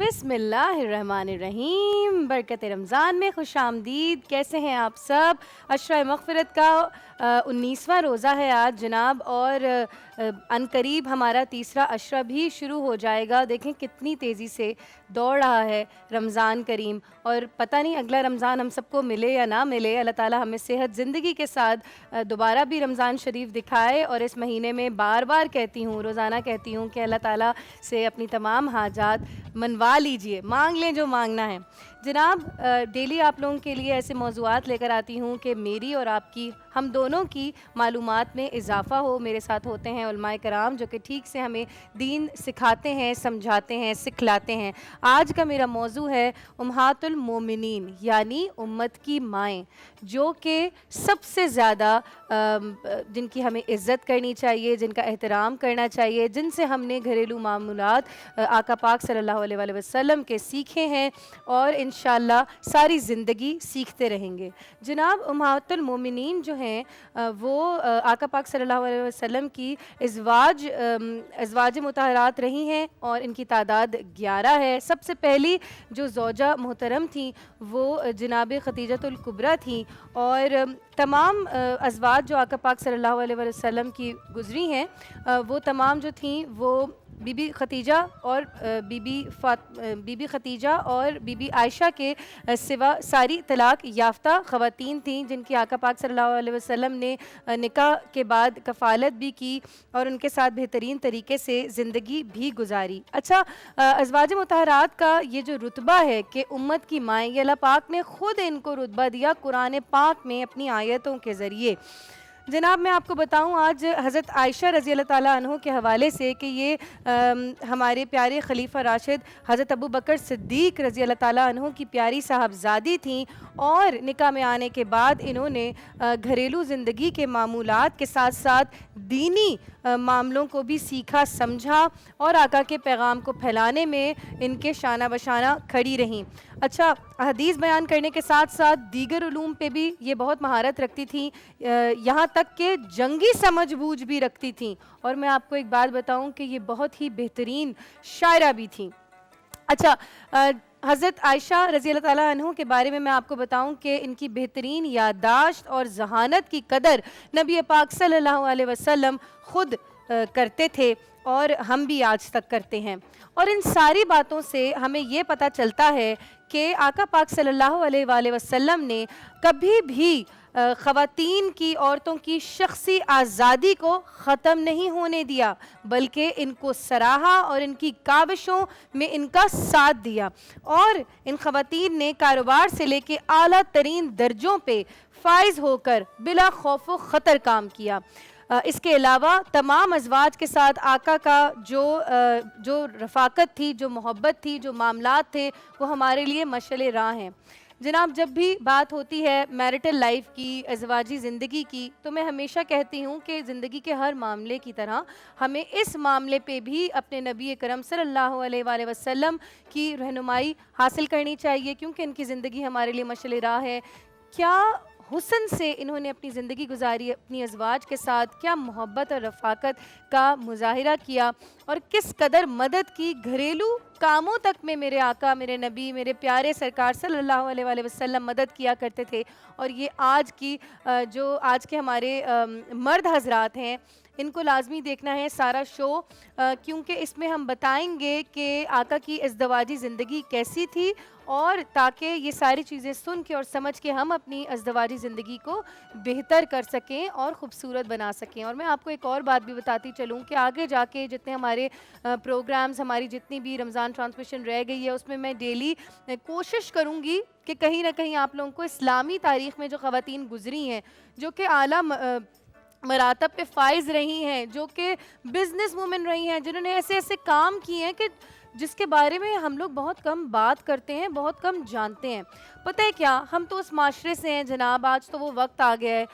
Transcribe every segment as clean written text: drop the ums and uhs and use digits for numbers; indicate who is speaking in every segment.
Speaker 1: बिस्मिल्लाहिर्रहमानिर्रहीम। बरकत रमज़ान में खुश आमदीद। कैसे हैं आप सब? अशरा मग़फ़िरत का 19वां रोज़ा है आज जनाब, और अनकरीब हमारा तीसरा अशरा भी शुरू हो जाएगा। देखें कितनी तेज़ी से दौड़ रहा है रमज़ान करीम, और पता नहीं अगला रमज़ान हम सबको मिले या ना मिले। अल्लाह ताला हमें सेहत ज़िंदगी के साथ दोबारा भी रमज़ान शरीफ दिखाए। और इस महीने में बार बार कहती हूँ, रोज़ाना कहती हूँ कि अल्लाह ताला से अपनी तमाम हाजात मनवा लीजिए, मांग लें जो मांगना है। जनाब, डेली आप लोगों के लिए ऐसे मौज़ूआत लेकर आती हूँ कि मेरी और आपकी, हम दोनों की मालूमात में इजाफ़ा हो। मेरे साथ होते हैं उलमाए कराम जो कि ठीक से हमें दीन सिखाते हैं, समझाते हैं, सिखलाते हैं। आज का मेरा मौजू है उम्महातुल मोमिनीन, यानी उम्मत की माएँ, जो कि सबसे ज़्यादा जिनकी हमें इज़्ज़त करनी चाहिए, जिनका एहतराम करना चाहिए, जिनसे हमने घरेलू मामूलात आका पाक सल्लल्लाहु अलैहि वसल्लम के सीखे हैं और इंशाअल्लाह सारी ज़िंदगी सीखते रहेंगे। जनाब, उम्महातुल मोमिनीन जो हैं वो आका पाक सल्लल्लाहु अलैहि वसल्लम की अज़वाज मुतहरात रही हैं और इनकी तादाद 11 है। सबसे पहली जो ज़ौजा मोहतरम थी वो जनाब खदीजतुल कुबरा थी, और तमाम अज़वाज जो आका पाक सल्लल्लाहु अलैहि वसल्लम की गुज़री हैं वो तमाम जो थी वो बीबी खदीजा और बीबी खदीजा और बीबी आयशा के सिवा सारी तलाक याफ्ता ख़वातीन थीं, जिनकी आका पाक सल्लल्लाहु अलैहि वसल्लम ने निकाह के बाद कफ़ालत भी की और उनके साथ बेहतरीन तरीके से ज़िंदगी भी गुजारी। अच्छा, अज़वाज मुतहरात का ये जो रुतबा है कि उम्मत की माएँ, ये अल्लाह पाक ने ख़ुद इनको रुतबा दिया कुरान पाक में अपनी आयतों के ज़रिए। जनाब, मैं आपको बताऊं आज हज़रत आयशा रज़ी अल्लाह ताला अन्हो के हवाले से कि ये हमारे प्यारे खलीफा राशिद हज़रत अबू बकर सिद्दीक़ रज़ी अल्लाह ताला अन्हो की प्यारी साहबज़ादी थीं, और निकाह में आने के बाद इन्होंने घरेलू ज़िंदगी के मामूलात के साथ साथ दीनी मामलों को भी सीखा, समझा और आका के पैगाम को फैलाने में इनके शाना बशाना खड़ी रहीं। अच्छा, हदीस बयान करने के साथ साथ दीगर उलूम पे भी ये बहुत महारत रखती थी, यहाँ तक कि जंगी समझ बूझ भी रखती थी। और मैं आपको एक बात बताऊं कि ये बहुत ही बेहतरीन शायरा भी थी। अच्छा, हज़रत आयशा रज़ी अल्लाह ताला अन्हु के बारे में मैं आपको बताऊं कि इनकी बेहतरीन याददाश्त और जहानत की कदर नबी पाक सल्लल्लाहु अलैहि वसल्लम ख़ुद करते थे और हम भी आज तक करते हैं। और इन सारी बातों से हमें ये पता चलता है कि आका पाक सल्लल्लाहु अलैहि वसल्लम ने कभी भी ख़वातीन की, औरतों की शख्सी आज़ादी को ख़त्म नहीं होने दिया, बल्कि इनको सराहा और इनकी काविशों में इनका साथ दिया। और इन ख़वातीन ने कारोबार से लेके आला तरीन दर्जों पे फाइज होकर बिला खौफ व ख़तर काम किया। इसके अलावा तमाम अज़वाज के साथ आका का जो रफ़ाकत थी, जो मोहब्बत थी, जो मामलात थे, वो हमारे लिए मशअल राह हैं। जनाब, जब भी बात होती है मैरिटल लाइफ की, अज़वाजी ज़िंदगी की, तो मैं हमेशा कहती हूँ कि ज़िंदगी के हर मामले की तरह हमें इस मामले पे भी अपने नबी करम सल्लल्लाहु अलैहि वसल्लम की रहनुमाई हासिल करनी चाहिए, क्योंकि इनकी ज़िंदगी हमारे लिए मशअल राह है। क्या हुस्न से इन्होंने अपनी ज़िंदगी गुजारी, अपनी अज़वाज के साथ क्या मोहब्बत और रफ़ाकत का मुज़ाहिरा किया और किस कदर मदद की। घरेलू कामों तक में मेरे आका, मेरे नबी, मेरे प्यारे सरकार सल्लल्लाहु अलैहि वसल्लम मदद किया करते थे। और ये आज की जो आज के हमारे मर्द हज़रात हैं, इनको लाज़मी देखना है सारा शो, क्योंकि इसमें हम बताएंगे कि आका की अज़दवाजी ज़िंदगी कैसी थी, और ताकि ये सारी चीज़ें सुन के और समझ के हम अपनी अज़दवाजी ज़िंदगी को बेहतर कर सकें और ख़ूबसूरत बना सकें। और मैं आपको एक और बात भी बताती चलूँ कि आगे जाके जितने हमारे प्रोग्राम्स, हमारी जितनी भी रमज़ान ट्रांसमिशन रह गई है, उसमें मैं डेली कोशिश करूँगी कि कहीं ना कहीं आप लोगों को इस्लामी तारीख़ में जो ख़वातीन गुज़री हैं, जो कि आला मरातब पे फाइज रही हैं, जो कि बिजनेस वुमेन रही हैं, जिन्होंने ऐसे ऐसे काम किए हैं कि जिसके बारे में हम लोग बहुत कम बात करते हैं, बहुत कम जानते हैं। पता है क्या, हम तो उस माशरे से हैं जनाब, आज तो वो वक्त आ गया है,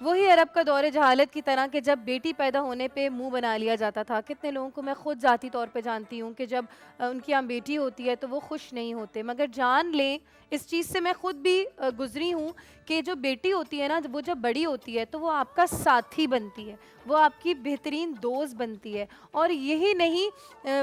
Speaker 1: वही अरब का दौरे जहालत की तरह कि जब बेटी पैदा होने पे मुंह बना लिया जाता था। कितने लोगों को मैं खुद ज़ाती तौर पे जानती हूँ कि जब उनकी यहाँ बेटी होती है तो वो खुश नहीं होते। मगर जान लें, इस चीज़ से मैं खुद भी गुज़री हूँ कि जो बेटी होती है ना, वो जब बड़ी होती है तो वो आपका साथी बनती है, वो आपकी बेहतरीन दोस्त बनती है, और यही नहीं,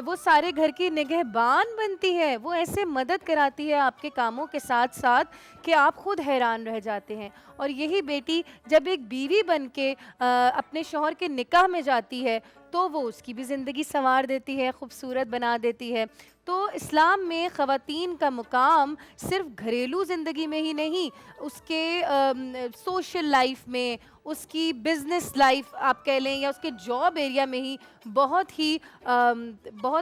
Speaker 1: वो सारे घर की निगहबान बनती है। वो ऐसे मदद कराती है आपके कामों के साथ साथ कि आप खुद हैरान रह जाते हैं। और यही बेटी जब एक बीवी बन के अपने शौहर के निकाह में जाती है तो वो उसकी भी ज़िंदगी संवार देती है, खूबसूरत बना देती है। तो इस्लाम में ख़वातीन का मुकाम सिर्फ़ घरेलू ज़िंदगी में ही नहीं, उसके सोशल लाइफ में, उसकी बिज़नेस लाइफ आप कह लें, या उसके जॉब एरिया में ही बहुत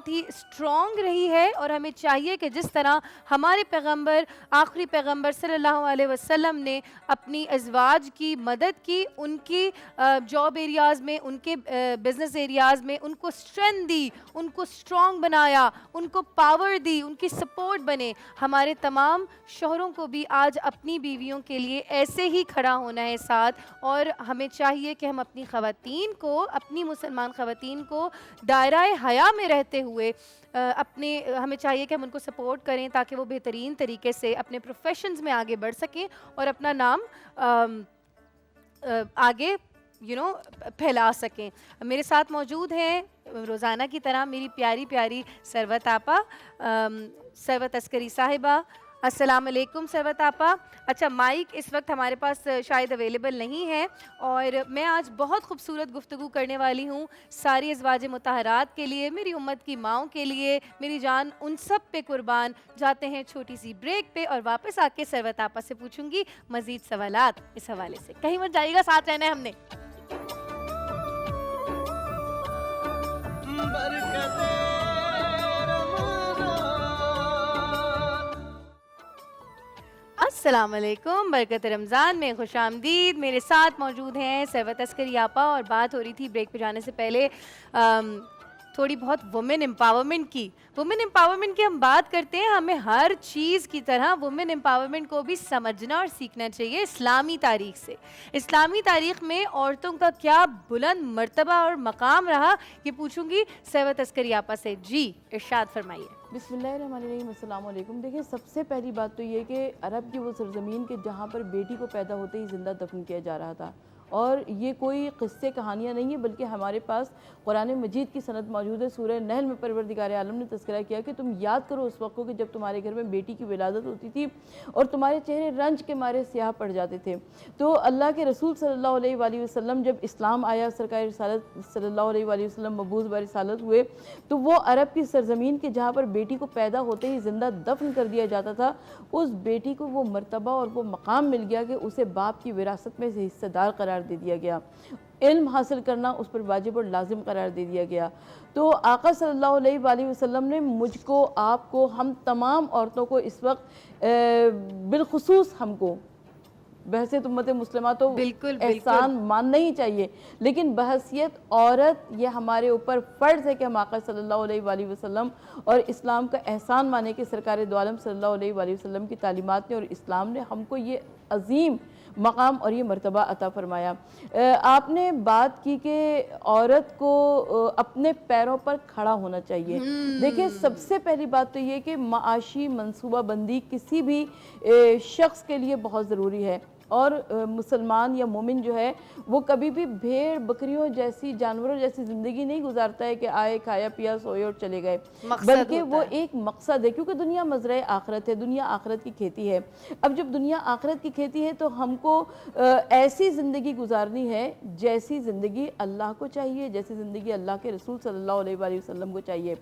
Speaker 1: ही स्ट्रॉन्ग रही है। और हमें चाहिए कि जिस तरह हमारे पैगंबर, आखिरी पैगंबर सल्लल्लाहु अलैहि वसल्लम ने अपनी अज़वाज की मदद की, उनकी जॉब एरियाज़ में, उनके बिज़नेस एरियाज़ में उनको स्ट्रेंथ दी, उनको स्ट्रॉन्ग बनाया, उनको पावर दी, उनकी सपोर्ट बने। हमारे तमाम शोहरों को भी आज अपनी बीवियों के लिए ऐसे ही खड़ा होना है साथ, और हमें चाहिए कि हम अपनी ख़वातीन को, अपनी मुसलमान ख़वातीन को दायरा हया में रहते हुए हमें चाहिए कि हम उनको सपोर्ट करें ताकि वो बेहतरीन तरीके से अपने प्रोफेशंस में आगे बढ़ सकें और अपना नाम आगे फैला सकें। मेरे साथ मौजूद हैं रोज़ाना की तरह मेरी प्यारी प्यारी सरवत आपा, सरवत अस्करी साहिबा। अस्सलाम वालेकुम सरवत आपा। अच्छा, माइक इस वक्त हमारे पास शायद अवेलेबल नहीं है, और मैं आज बहुत खूबसूरत गुफ्तगू करने वाली हूँ सारी अज़वाज मुतहरात के लिए, मेरी उम्मत की माओं के लिए। मेरी जान उन सब पे कुर्बान। जाते हैं छोटी सी ब्रेक पे, और वापस आके सरवत आपा से पूछूंगी मज़ीद सवालात इस हवाले से। कहीं मत जाइएगा, साथ रहना है हमने। अस्सलाम वालेकुम, बरकत रमज़ान में खुश आमदीद। मेरे साथ मौजूद हैं सरवत अस्करी आपा, और बात हो रही थी ब्रेक पे जाने से पहले थोड़ी बहुत वुमेन एम्पावरमेंट की। वुमेन एम्पावरमेंट की हम बात करते हैं, हमें हर चीज़ की तरह वुमेन एम्पावरमेंट को भी समझना और सीखना चाहिए इस्लामी तारीख़ से। इस्लामी तारीख़ में औरतों का क्या बुलंद मर्तबा और मकाम रहा, ये पूछूंगी सरवत अस्करी आपा से। जी इरशाद फरमाइए।
Speaker 2: बिस्मिल्लाहिर्रहमानिर्रहीम, अस्सलाम वालेकुम। देखिए, सबसे पहली बात तो ये कि अरब की वो सरजमीन के जहाँ पर बेटी को पैदा होते ही ज़िंदा दफन किया जा रहा था, और ये कोई क़िस्से कहानियाँ नहीं है, बल्कि हमारे पास कुरान मजीद की सनद मौजूद है। सूरह नहल में परवरदिगार आलम ने तज़किरा किया कि तुम याद करो उस वक्त को कि जब तुम्हारे घर में बेटी की विलादत होती थी और तुम्हारे चेहरे रंज के मारे स्याह पड़ जाते थे। तो अल्लाह के रसूल सल्लल्लाहु अलैहि वसल्लम जब इस्लाम आया, सरकार रिसालत सल्लल्लाहु अलैहि वसल्लम मबूस ब रिसालत हुए, तो वो अरब की सरजमीन के जहाँ पर बेटी को पैदा होते ही ज़िंदा दफन कर दिया जाता था, उस बेटी को वो मर्तबा और वो मकाम मिल गया कि उसे बाप की विरासत में से हिस्सेदार करार दे दिया गया। इल्म हासिल करना उस पर वाजिब और लाजिम करार दे दिया गया। तो आका सल्लल्लाहु अलैहि वसल्लम ने मुझको, आपको, हम तमाम औरतों को इस वक्त बिलखुसूस हमको, वैसे तो उम्मत मुस्लिमा तो
Speaker 1: बिल्कुल
Speaker 2: एहसान मानना ही चाहिए, लेकिन बहसियत औरत ये हमारे ऊपर फ़र्ज़ है कि हम आका सल्लल्लाहु अलैहि वसल्लम और इस्लाम का एहसान माने कि सरकार दो आलम सल्लल्लाहु अलैहि वसल्लम की तालीमात ने और इस्लाम ने हमको ये अजीम मकाम और ये मर्तबा अता फरमाया। आपने बात की कि औरत को अपने पैरों पर खड़ा होना चाहिए। देखिए, सबसे पहली बात तो ये कि माशी मनसूबा बंदी किसी भी शख्स के लिए बहुत ज़रूरी है। और मुसलमान या मोमिन जो है वो कभी भी भेड़ बकरियों जैसी, जानवरों जैसी ज़िंदगी नहीं गुजारता है कि आए, खाया पिया, सोए और चले गए, बल्कि वो एक मकसद है, क्योंकि दुनिया मज़रे आखरत है, दुनिया आखरत की खेती है। अब जब दुनिया आखरत की खेती है तो हमको ऐसी ज़िंदगी गुजारनी है जैसी ज़िंदगी अल्लाह को चाहिए, जैसी ज़िंदगी अल्लाह के रसूल सल्लल्लाहु अलैहि वसल्लम को चाहिए।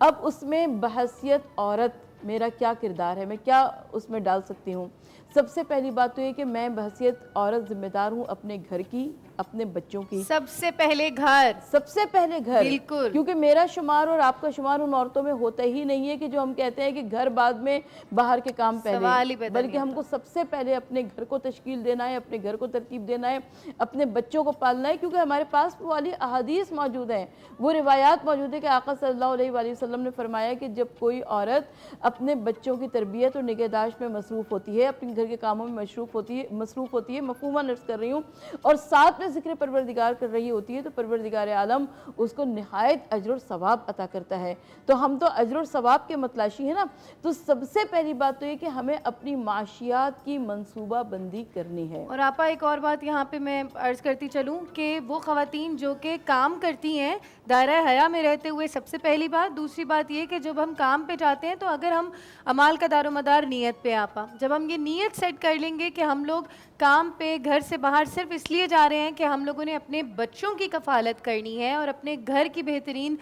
Speaker 2: अब उसमें बहैसियत औरत मेरा क्या किरदार है, मैं क्या उसमें डाल सकती हूँ? सबसे पहली बात तो ये कि मैं बहैसियत औरत जिम्मेदार हूँ अपने घर की, अपने बच्चों की।
Speaker 1: सबसे पहले घर,
Speaker 2: सबसे पहले घर,
Speaker 1: बिल्कुल,
Speaker 2: क्योंकि मेरा शुमार और आपका शुमार उन औरतों में होता ही नहीं है कि जो हम कहते हैं कि घर बाद में बाहर के काम पहले, बल्कि हमको सबसे पहले अपने घर को तश्कील देना है, अपने घर को तरतीब देना है, अपने बच्चों को पालना है। क्योंकि हमारे पास वो वाली अहादीस मौजूद हैं, वो रिवायात मौजूद है कि आका सल्लल्लाहु अलैहि वसल्लम ने फरमाया कि जब कोई औरत अपने बच्चों की तरबियत और निगहदाश्त में मसरूफ़ होती है, अपने घर के कामों में मसरूफ़ होती है, मफ़हूमा नर्स कर रही हूँ, और साथ में ज़िक्र परवरदिगार कर रही होती है, तो परवरदिगार आलम उसको निहायत अजर और सवाब अता करता है। तो हम तो अजर और सवाब के मतलाशी हैं ना। तो सबसे पहली बात तो ये कि हमें अपनी माशियात की मंसूबा बंदी करनी है।
Speaker 1: और आपा एक और बात यहाँ पे मैं अर्ज़ करती चलूँ कि वो ख़वातीन जो कि काम करती हैं दायरा हया में रहते हुए, सबसे पहली बात। दूसरी बात ये कि जब हम काम पे जाते हैं तो अगर हम अमाल का दारोमदार नीयत पे आपा, जब हम ये नीयत सेट कर लेंगे कि हम लोग काम पे घर से बाहर सिर्फ इसलिए जा रहे हैं कि हम लोगों ने अपने बच्चों की कफ़ालत करनी है और अपने घर की बेहतरीन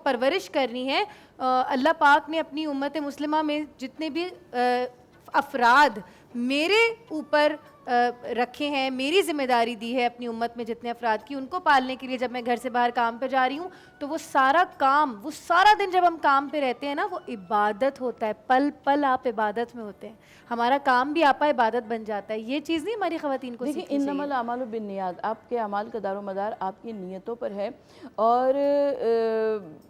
Speaker 1: परवरिश करनी है। अल्लाह पाक ने अपनी उम्मत मुस्लिमा में जितने भी अफराद मेरे ऊपर रखे हैं, मेरी ज़िम्मेदारी दी है अपनी उम्मत में जितने अफराद की, उनको पालने के लिए जब मैं घर से बाहर काम पे जा रही हूँ तो वो सारा काम, वो सारा दिन जब हम काम पे रहते हैं ना, वो इबादत होता है। पल पल आप इबादत में होते हैं, हमारा काम भी आपा इबादत बन जाता है। ये चीज़ नहीं हमारी ख़वातीन को
Speaker 2: देखिए,
Speaker 1: सीखनी चाहिए।
Speaker 2: इन्नमल आमालु बिन्नियात, आपके अमाल का दारोमदार आपकी नीयतों पर है। और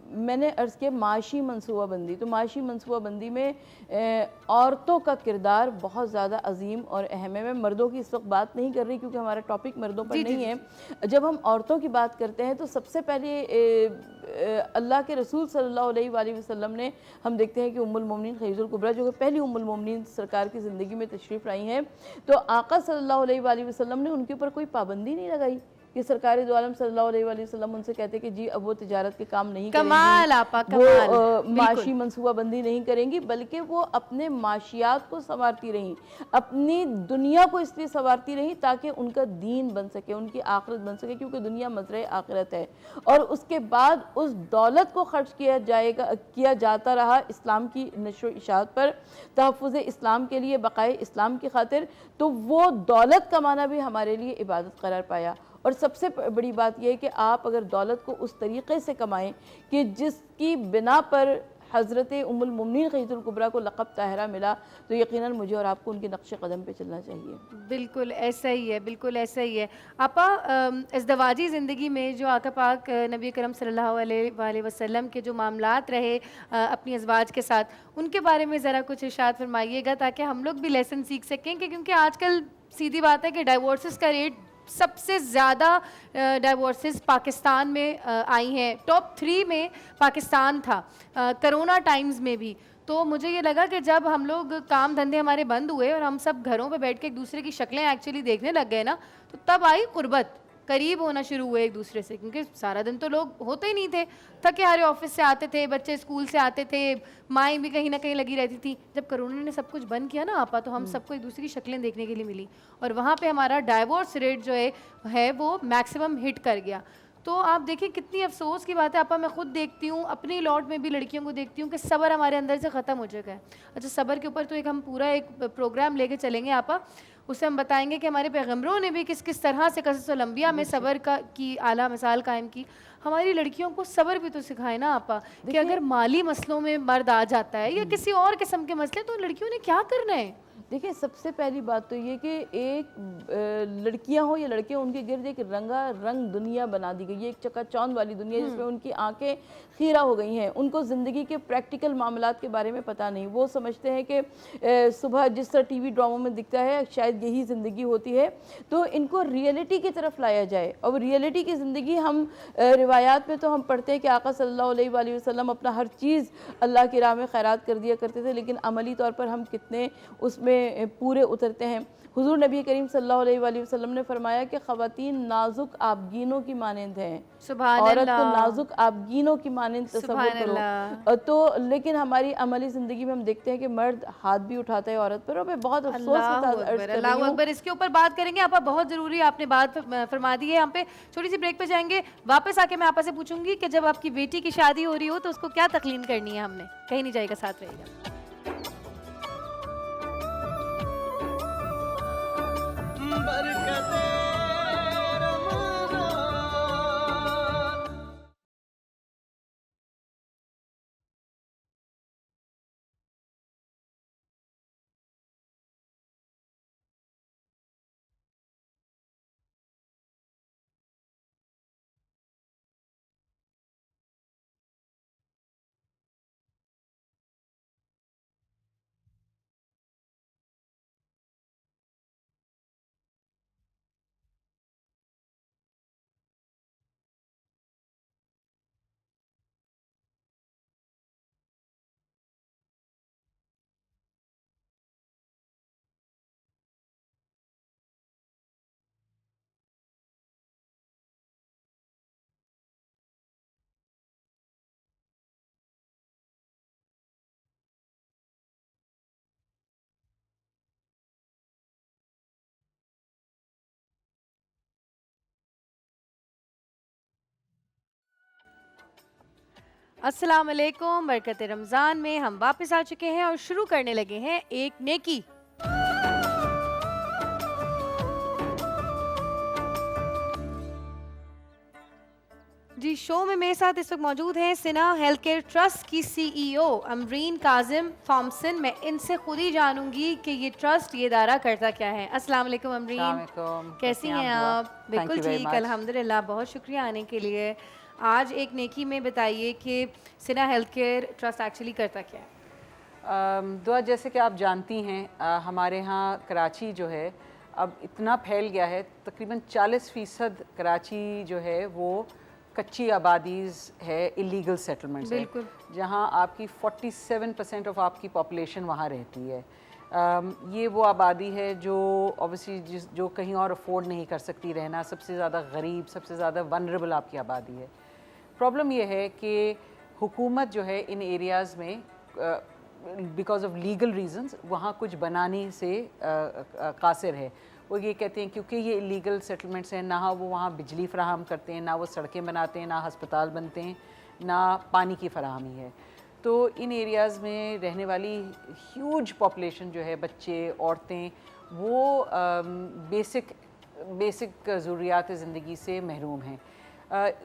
Speaker 2: मैंने अर्ज़ किया माशी मनसूबाबंदी, तो माशी मनसूबाबंदी में औरतों का किरदार बहुत ज़्यादा अजीम और अहम है। मैं मर्दों की इस वक्त बात नहीं कर रही क्योंकि हमारा टॉपिक मर्दों पर नहीं है। जब हम औरतों की बात करते हैं तो सबसे पहले अल्लाह के रसूल सल्लल्लाहु अलैहि वसल्लम ने, हम देखते हैं कि उम्मुल मोमिनीन खदीजतुल कुबरा जो कि पहली उम्मुल मोमिनीन सरकार की ज़िंदगी में तशरीफ़ लाई हैं, तो आका सल्लल्लाहु अलैहि वसल्लम ने उनके ऊपर कोई पाबंदी नहीं लगाई कि सरकार दो आलम सल्लल्लाहु अलैहि वसल्लम उनसे कहते कि जी अब वो तिजारत के काम नहीं
Speaker 1: कमाल आपा,
Speaker 2: करेंगी, वो माशी मनसूबाबंदी नहीं करेंगी, बल्कि वो अपने माशियात को संवारती रहीं, अपनी दुनिया को इसलिए संवारती रहीं ताकि उनका दीन बन सके, उनकी आखिरत बन सके, क्योंकि दुनिया मज़रे आखिरत है। और उसके बाद उस दौलत को खर्च किया जाता रहा इस्लाम की नशो इशात पर, तहफ़्फ़ुज़ इस्लाम के लिए, बक़ाए इस्लाम की खातिर। तो वो दौलत कमाना भी हमारे लिए इबादत करार पाया। और सबसे बड़ी बात यह है कि आप अगर दौलत को उस तरीक़े से कमाएं कि जिसकी बिना पर हज़रत उम्मुल मोमिनीन खदीजतुल कुबरा को लक़ब ताहिरा मिला, तो यकीनन मुझे और आपको उनके नक्श कदम पे चलना चाहिए।
Speaker 1: बिल्कुल ऐसा ही है, बिल्कुल ऐसा ही है आपा। इज़्दवाजी ज़िंदगी में जो आका पाक नबी करम सल्लल्लाहु अलैहि वसल्लम के जो मामलात रहे अपनी अज़वाज के साथ, उनके बारे में ज़रा कुछ इरशाद फरमाइएगा ताकि हम लोग भी लेसन सीख सकें। कि क्योंकि आजकल सीधी बात है कि डाइवोर्सेस का रेट, सबसे ज़्यादा डाइवोर्सेस पाकिस्तान में आई हैं, टॉप 3 में पाकिस्तान था करोना टाइम्स में भी। तो मुझे ये लगा कि जब हम लोग काम धंधे हमारे बंद हुए और हम सब घरों पे बैठ के एक दूसरे की शक्लें एक्चुअली देखने लग गए ना, तो तब आई कुर्बत, करीब होना शुरू हुए एक दूसरे से। क्योंकि सारा दिन तो लोग होते ही नहीं थे, थके हारे ऑफिस से आते थे, बच्चे स्कूल से आते थे, माएँ भी कहीं ना कहीं लगी रहती थी। जब कोरोना ने सब कुछ बंद किया ना आपा, तो हम सबको एक दूसरे की शक्लें देखने के लिए मिली और वहाँ पे हमारा डाइवोर्स रेट जो है वो मैक्सिमम हिट कर गया। तो आप देखिए कितनी अफसोस की बात है आपा। मैं खुद देखती हूँ, अपनी लॉट में भी लड़कियों को देखती हूँ कि सब्र हमारे अंदर से ख़त्म हो चुका है। अच्छा, सब्र के ऊपर तो एक हम पूरा एक प्रोग्राम लेके चलेंगे आपा, उससे हम बताएंगे कि हमारे पैगम्बरों ने भी किस किस तरह से क़सस अंबिया में सब्र की आला मिसाल कायम की। हमारी लड़कियों को सब्र भी तो सिखाए ना आपा, कि अगर माली मसलों में मर्द आ जाता है या किसी और किस्म के मसले, तो लड़कियों ने क्या करना है।
Speaker 2: देखिए, सबसे पहली बात तो ये कि एक लड़कियां हो या लड़के, उनके गिर्द एक रंग दुनिया बना दी गई है, एक चकाचौंध वाली दुनिया जिसमें उनकी आंखें खीरा हो गई हैं। उनको ज़िंदगी के प्रैक्टिकल मामलात के बारे में पता नहीं। वो समझते हैं कि सुबह जिस तरह टीवी ड्रामों में दिखता है शायद यही ज़िंदगी होती है। तो इनको रियलिटी की तरफ लाया जाए। और रियलिटी की ज़िंदगी हम रिवायात में तो हम पढ़ते हैं कि आका सल्लल्लाहु अलैहि वसल्लम अपना हर चीज़ अल्लाह की राह में खैरात कर दिया करते थे, लेकिन अमली तौर पर हम कितने उसमें पूरे उतरते हैं। हुजूर नबी करीम सल्लल्लाहु अलैहि वसल्लम ने फरमाया कि ख़वातीन नाजुक आबगीनों की मानंद हैं,
Speaker 1: सुभान
Speaker 2: औरत को
Speaker 1: अल्लाह,
Speaker 2: नाजुक आबगीनों की मानंद तसव्वुर
Speaker 1: सुभान
Speaker 2: करो।
Speaker 1: अल्लाह।
Speaker 2: तो लेकिन हमारी अमली ज़िंदगी में हम देखते हैं कि मर्द हाथ भी उठाता है औरत पर, और मैं बहुत अफसोस के
Speaker 1: अल्लाह
Speaker 2: साथ अर्ज़
Speaker 1: अकबर,
Speaker 2: कर रही
Speaker 1: अल्लाह
Speaker 2: हूँ।
Speaker 1: अकबर। इसके ऊपर बात करेंगे आपा, बहुत ज़रूरी आपने बात फरमा दी है। हम पे छोटी सी ब्रेक पे जाएंगे, वापस आके मैं आपा से पूछूंगी कि जब आपकी बेटी की शादी हो रही हो तो उसको क्या तकलीम करनी है हमने। कहीं नहीं जाएगा, साथ रहेगा। अस्सलाम वालेकुम, बरकत रमज़ान में हम वापस आ चुके हैं और शुरू करने लगे हैं एक नेकी। जी, शो में मेरे साथ इस वक्त मौजूद हैं सिना हेल्थ केयर ट्रस्ट की सीईओ अमरीन काजिम थॉमसन। मैं इनसे खुद ही जानूंगी कि ये ट्रस्ट, ये इदारा करता क्या है। अस्सलाम वालेकुम अमरीन,
Speaker 3: अस्सलामुअलैकुम,
Speaker 1: कैसी हैं आप? बिल्कुल ठीक, अल्हम्दुलिल्लाह, बहुत शुक्रिया आने के लिए। आज एक नेकी में बताइए कि सिना हेल्थ केयर ट्रस्ट एक्चुअली करता क्या है।
Speaker 3: दुआ, जैसे कि आप जानती हैं हमारे यहाँ कराची जो है अब इतना फैल गया है, तकरीबन 40% कराची जो है वो कच्ची आबादीज़ है, इलीगल सेटलमेंट्स है, जहाँ आपकी 47% ऑफ आपकी पॉपुलेशन वहाँ रहती है। ये वो आबादी है जो ऑब्वियसली जो कहीं और अफोर्ड नहीं कर सकती रहना, सबसे ज़्यादा गरीब, सबसे ज़्यादा वनरेबल आपकी आबादी है। प्रॉब्लम ये है कि हुकूमत जो है इन एरियाज़ में बिकॉज ऑफ लीगल रीजंस वहाँ कुछ बनाने से कासिर है। वो ये कहते हैं क्योंकि ये इलीगल सेटलमेंट्स हैं, ना वो वहाँ बिजली फराहम करते हैं, ना वो सड़कें बनाते हैं, ना अस्पताल बनते हैं, ना पानी की फराहमी है। तो इन एरियाज़ में रहने वाली ह्यूज पॉपुलेशन जो है, बच्चे, औरतें, वो बेसिक ज़रूरियात ज़िंदगी से महरूम हैं।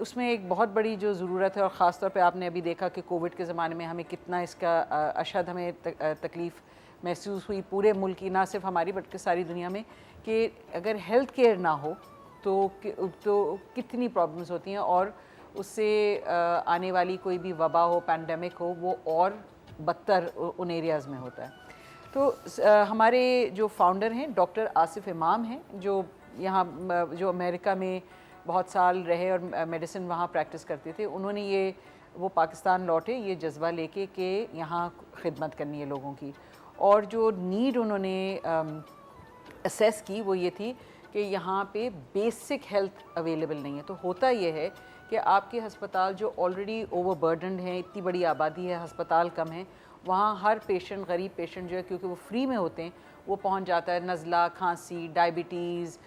Speaker 3: उसमें एक बहुत बड़ी जो ज़रूरत है, और ख़ास तौर पे आपने अभी देखा कि कोविड के ज़माने में हमें कितना इसका अशद हमें तकलीफ़ महसूस हुई पूरे मुल्क की, ना सिर्फ हमारी बल्कि सारी दुनिया में, कि अगर हेल्थ केयर ना हो तो कितनी प्रॉब्लम्स होती हैं, और उससे आने वाली कोई भी वबा हो, पैंडमिक हो, वो और बदतर उन एरियाज़ में होता है। तो हमारे जो फाउंडर हैं डॉक्टर आसिफ इमाम हैं, जो यहाँ जो अमेरिका में बहुत साल रहे और मेडिसिन वहाँ प्रैक्टिस करते थे, उन्होंने वो पाकिस्तान लौटे ये जज्बा लेके कि यहाँ खिदमत करनी है लोगों की। और जो नीड उन्होंने असेस की वो ये थी कि यहाँ पे बेसिक हेल्थ अवेलेबल नहीं है। तो होता ये है कि आपके हस्पताल जो ऑलरेडी ओवरबर्डनड हैं, इतनी बड़ी आबादी है, हस्पताल कम है, वहाँ हर पेशेंट, गरीब पेशेंट जो है, क्योंकि वो फ्री में होते हैं, वो पहुँच जाता है। नज़ला, खांसी, डायबिटीज़,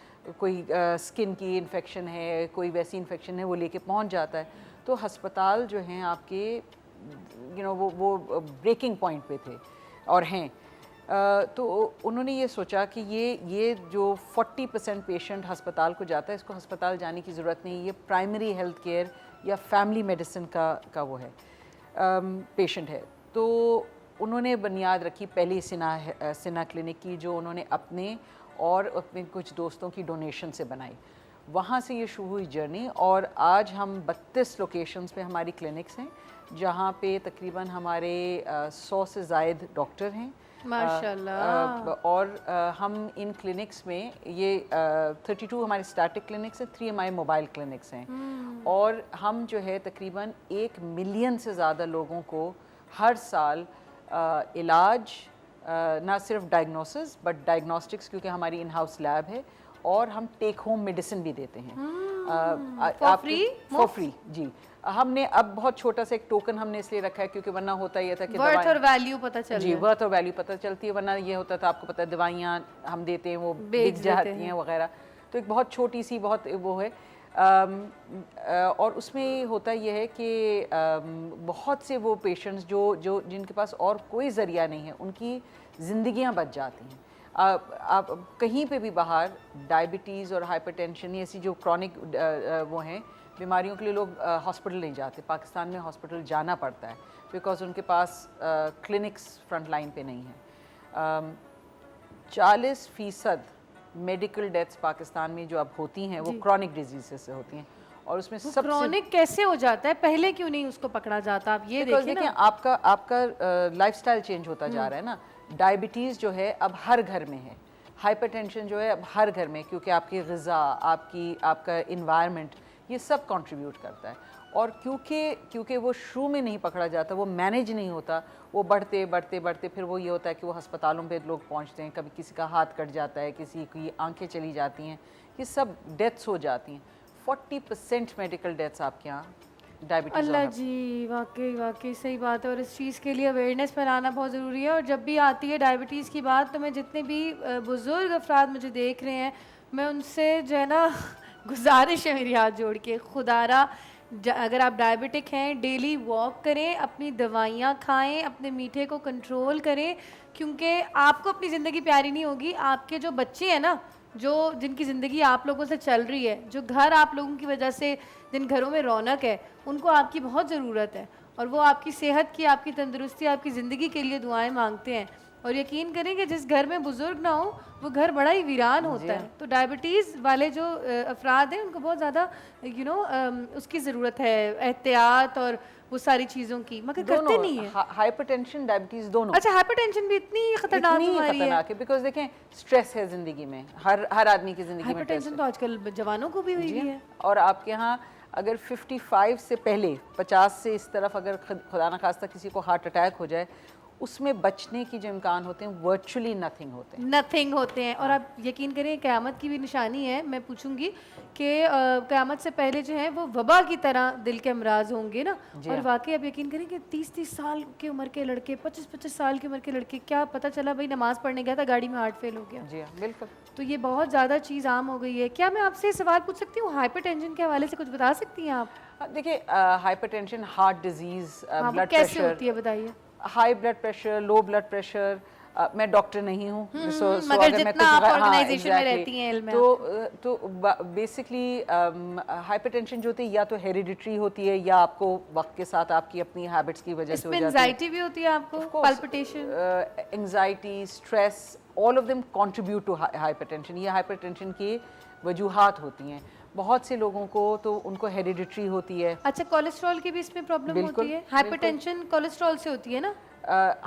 Speaker 3: कोई स्किन की इन्फेक्शन है, कोई वैसी इन्फेक्शन है, वो लेके पहुँच जाता है। तो हस्पताल जो हैं आपके वो ब्रेकिंग पॉइंट पे थे और हैं। तो उन्होंने ये सोचा कि ये जो 40% पेशेंट हस्पताल को जाता है, इसको हस्पताल जाने की ज़रूरत नहीं, ये प्राइमरी हेल्थ केयर या फैमिली मेडिसिन का वो है, पेशेंट है। तो उन्होंने बुनियाद रखी पहली सिना क्लिनिक की, जो उन्होंने अपने और अपने कुछ दोस्तों की डोनेशन से बनाई। वहाँ से ये शुरू हुई जर्नी, और आज हम 32 लोकेशंस पे हमारी क्लिनिक्स हैं, जहाँ पे तकरीबन हमारे 100 से ज़ायद डॉक्टर हैं
Speaker 1: माशाल्लाह।
Speaker 3: और हम इन क्लिनिक्स में 32 हमारे स्टैटिक क्लिनिक्स हैं, 3 हमारे मोबाइल क्लिनिक्स हैं, और हम जो है तकरीबन 1 मिलियन से ज़्यादा लोगों को हर साल इलाज, ना सिर्फ डायग्नोसिस बट डायग्नोस्टिक्स, क्योंकि हमारी इन हाउस लैब है, और हम टेक होम मेडिसिन भी देते हैं
Speaker 1: for free?
Speaker 3: फॉर फ्री जी। हमने अब बहुत छोटा सा एक टोकन हमने इसलिए रखा है क्योंकि वरना होता ये था कि
Speaker 1: वर्थ और वैल्यू पता चल
Speaker 3: जी
Speaker 1: रहा है।
Speaker 3: वर्थ और वैल्यू पता चलती है, वरना ये होता था आपको पता है दवाइयाँ हम देते हैं वो
Speaker 1: बेच
Speaker 3: बिक
Speaker 1: देते
Speaker 3: जाती
Speaker 1: हैं।
Speaker 3: हैं वगैरह। तो एक बहुत छोटी सी बहुत वो है और उसमें होता ये है कि बहुत से वो पेशेंट्स जो जिनके पास और कोई ज़रिया नहीं है उनकी ज़िंदगियाँ बच जाती हैं। आप कहीं पे भी बाहर डायबिटीज़ और हाइपरटेंशन ऐसी जो क्रॉनिक वो हैं बीमारियों के लिए लोग हॉस्पिटल नहीं जाते। पाकिस्तान में हॉस्पिटल जाना पड़ता है बिकॉज उनके पास क्लिनिक्स फ्रंट लाइन पे नहीं है। 40% मेडिकल डेथ्स पाकिस्तान में जो अब होती हैं वो क्रॉनिक डिजीज़ से होती हैं, और उसमें सबसे
Speaker 1: क्रॉनिक कैसे हो जाता है, पहले क्यों नहीं उसको पकड़ा जाता? आप ये देखिए
Speaker 3: देखिए
Speaker 1: ना,
Speaker 3: आपका लाइफस्टाइल चेंज होता जा रहा है ना। डायबिटीज़ जो है अब हर घर में है, हाइपरटेंशन जो है अब हर घर में, क्योंकि आपकी ग़िज़ा, आपका इन्वायरमेंट, ये सब कंट्रीब्यूट करता है। और क्योंकि वो शुरू में नहीं पकड़ा जाता, वो मैनेज नहीं होता, वो बढ़ते बढ़ते बढ़ते फिर वो ये होता है कि वो अस्पतालों पे लोग पहुंचते हैं, कभी किसी का हाथ कट जाता है, किसी की आंखें चली जाती हैं, ये सब डेथ्स हो जाती हैं। 40% मेडिकल डेथ्स आपके यहाँ डायबिटीज़।
Speaker 1: अल्लाह जी, वाकई सही बात है। और इस चीज़ के लिए अवेयरनेस फैलाना बहुत ज़रूरी है। और जब भी आती है डायबिटीज़ की बात, तो मैं जितने भी बुज़ुर्ग अफराद मुझे देख रहे हैं, मैं उनसे जो है ना गुजारिश है मेरी हाथ जोड़ के, खुदारा अगर आप डायबिटिक हैं डेली वॉक करें, अपनी दवाइयाँ खाएं, अपने मीठे को कंट्रोल करें, क्योंकि आपको अपनी ज़िंदगी प्यारी नहीं होगी, आपके जो बच्चे हैं ना, जिनकी ज़िंदगी आप लोगों से चल रही है, जो घर आप लोगों की वजह से जिन घरों में रौनक है, उनको आपकी बहुत ज़रूरत है। और वो आपकी सेहत की, आपकी तंदुरुस्ती, आपकी ज़िंदगी के लिए दुआएं मांगते हैं। और यकीन करें कि जिस घर में बुज़ुर्ग ना हो वो घर बड़ा ही वीरान होता है। तो डायबिटीज़ वाले जो अफराद हैं उनको बहुत ज़्यादा उसकी ज़रूरत है, एहतियात और वो सारी चीज़ों की, मगर करते नहीं है।
Speaker 3: हाइपरटेंशन डायबिटीज़ दोनों।
Speaker 1: अच्छा, हाइपरटेंशन भी इतनी खतरनाक बीमारी है?
Speaker 3: बिकॉज देखें स्ट्रेस है ज़िंदगी में, हर आदमी की ज़िंदगी में
Speaker 1: हाइपरटेंशन तो आजकल जवानों को भी हुई है।
Speaker 3: और आपके यहाँ अगर 55 से पहले 50 से इस तरफ अगर खुदा न खास्ता किसी को हार्ट अटैक हो जाए, उसमें बचने की जो इम्कान होते हैं वर्चुअली नथिंग होते हैं।
Speaker 1: और आप यकीन करें क़यामत की भी निशानी है। मैं पूछूंगी कि क़यामत से पहले जो है वो वबा की तरह दिल के अमराज होंगे ना। और वाकई आप यकीन करें कि 30-30 साल की उम्र के लड़के, 25-25 साल की उम्र के लड़के, क्या पता चला भाई नमाज पढ़ने गया था, गाड़ी में हार्ट फेल हो गया।
Speaker 3: जी हाँ, बिल्कुल।
Speaker 1: तो ये बहुत ज़्यादा चीज़ आम हो गई है। क्या मैं आपसे सवाल पूछ सकती हूँ, हाइपरटेंशन के हवाले से कुछ बता सकती हैं आप?
Speaker 3: देखिए हाइपरटेंशन, हार्ट डिजीज़, ब्लड
Speaker 1: कैसे
Speaker 3: प्रेशर
Speaker 1: होती है बताइए।
Speaker 3: High blood pressure, low blood pressure, मैं डॉक्टर नहीं हूँ,
Speaker 1: मगर जितना आप ऑर्गेनाइजेशन में रहती हैं इल्म में,
Speaker 3: तो बेसिकली हाइपरटेंशन जो होती है या तो हेरिडिटरी होती है या आपको वक्त के साथ आपकी अपनी हैबिट्स की वजह से हो जाती है।
Speaker 1: एंजाइटी भी होती है आपको, palpitation,
Speaker 3: anxiety, stress, all of them contribute to hypertension. ये हाइपरटेंशन की वजूहात होती हैं। बहुत से लोगों को तो उनको हेरिडिटरी होती है।
Speaker 1: अच्छा, कोलेस्ट्रॉल की भी इसमें प्रॉब्लम होती है? हाइपरटेंशन कोलेस्ट्रॉल से होती है ना?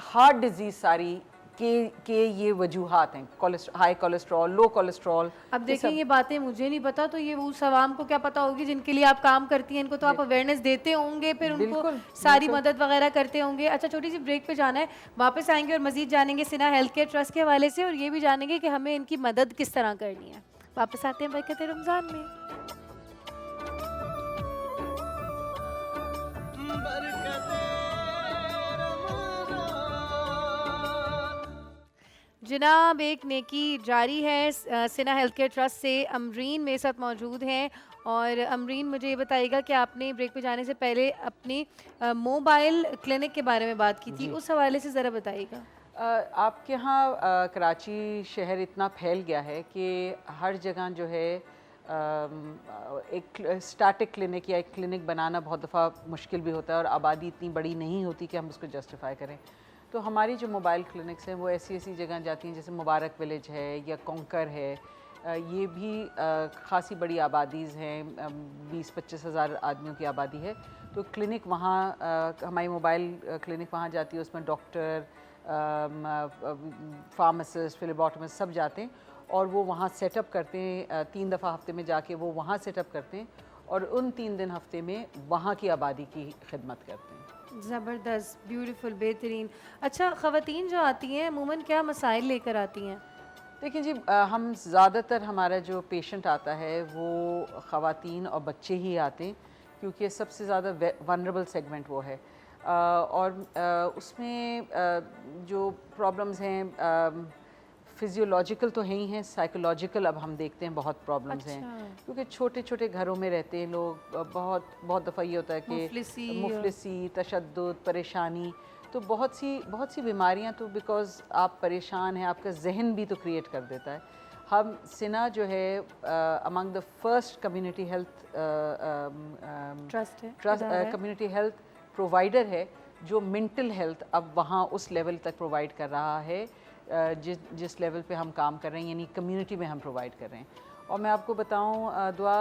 Speaker 3: हार्ट डिजीज सारी के ये वजूहात हैं, हाई कोलेस्ट्रॉल, लो कोलेस्ट्रॉल।
Speaker 1: अब देखिए ये बातें मुझे नहीं पता, तो ये उस आवाम को क्या पता होगी जिनके लिए आप काम करती हैं। इनको तो आप अवेयरनेस देते होंगे, फिर उनको सारी मदद वगैरह करते होंगे। अच्छा, छोटी सी ब्रेक पे जाना है, वापस आएंगे और मजीद जानेंगे सिन्हा हेल्थ केयर ट्रस्ट के हवाले से, और ये भी जानेंगे कि हमें इनकी मदद किस तरह करनी है। वापस आते हैं बरकत रमज़ान में। जनाब, एक नेकी जारी है। सिन्हा हेल्थ केयर ट्रस्ट से अमरीन मेरे साथ मौजूद हैं। और अमरीन, मुझे ये बताइएगा कि आपने ब्रेक पे जाने से पहले अपनी मोबाइल क्लिनिक के बारे में बात की थी, उस हवाले से ज़रा बताइएगा।
Speaker 3: आपके यहाँ कराची शहर इतना फैल गया है कि हर जगह जो है एक स्टैटिक क्लिनिक या एक क्लिनिक बनाना बहुत दफ़ा मुश्किल भी होता है, और आबादी इतनी बड़ी नहीं होती कि हम उसको जस्टिफाई करें। तो हमारी जो मोबाइल क्लिनिक्स हैं वो ऐसी जगह जाती हैं, जैसे मुबारक विलेज है या कोंकर है, ये भी ख़ासी बड़ी आबादीज़ हैं, 20-25 हज़ार आदमियों की आबादी है। तो क्लिनिक वहाँ, हमारी मोबाइल क्लिनिक वहाँ जाती है, उसमें डॉक्टर, फार्मासिस्ट, फिलेबॉटमिस्ट सब जाते हैं, और वो वहाँ सेटअप करते हैं। 3 दफ़ा हफ्ते में जाके वो वहाँ सेटअप करते हैं, और उन 3 दिन हफ्ते में वहाँ की आबादी की खिदमत करते हैं।
Speaker 1: ज़बरदस्त, ब्यूटीफुल, बेहतरीन। अच्छा, ख़वातीन जो आती हैं अमूमन क्या मसाइल लेकर आती हैं?
Speaker 3: देखिए जी, हम ज़्यादातर हमारा जो पेशेंट आता है वो ख़वातीन और बच्चे ही आते हैं, क्योंकि सबसे ज़्यादा वनरेबल सेगमेंट वो है। और उसमें जो प्रॉब्लम्स हैं फिजियोलॉजिकल तो है ही हैं, साइकोलॉजिकल अब हम देखते हैं बहुत प्रॉब्लम्स हैं,
Speaker 1: अच्छा।
Speaker 3: क्योंकि छोटे छोटे घरों में रहते हैं लोग। बहुत बहुत दफ़ा ये होता है कि मुफलिसी, तशद्दुद, परेशानी, तो बहुत सी बीमारियां तो बिकॉज़ आप परेशान हैं, आपका जहन भी तो क्रिएट कर देता है। हम सिना जो है among the first community health
Speaker 1: trust
Speaker 3: community health provider है जो मेंटल हेल्थ अब वहाँ उस लेवल तक प्रोवाइड कर रहा है जिस लेवल पे हम काम कर रहे हैं, यानी कम्युनिटी में हम प्रोवाइड कर रहे हैं। और मैं आपको बताऊं दुआ,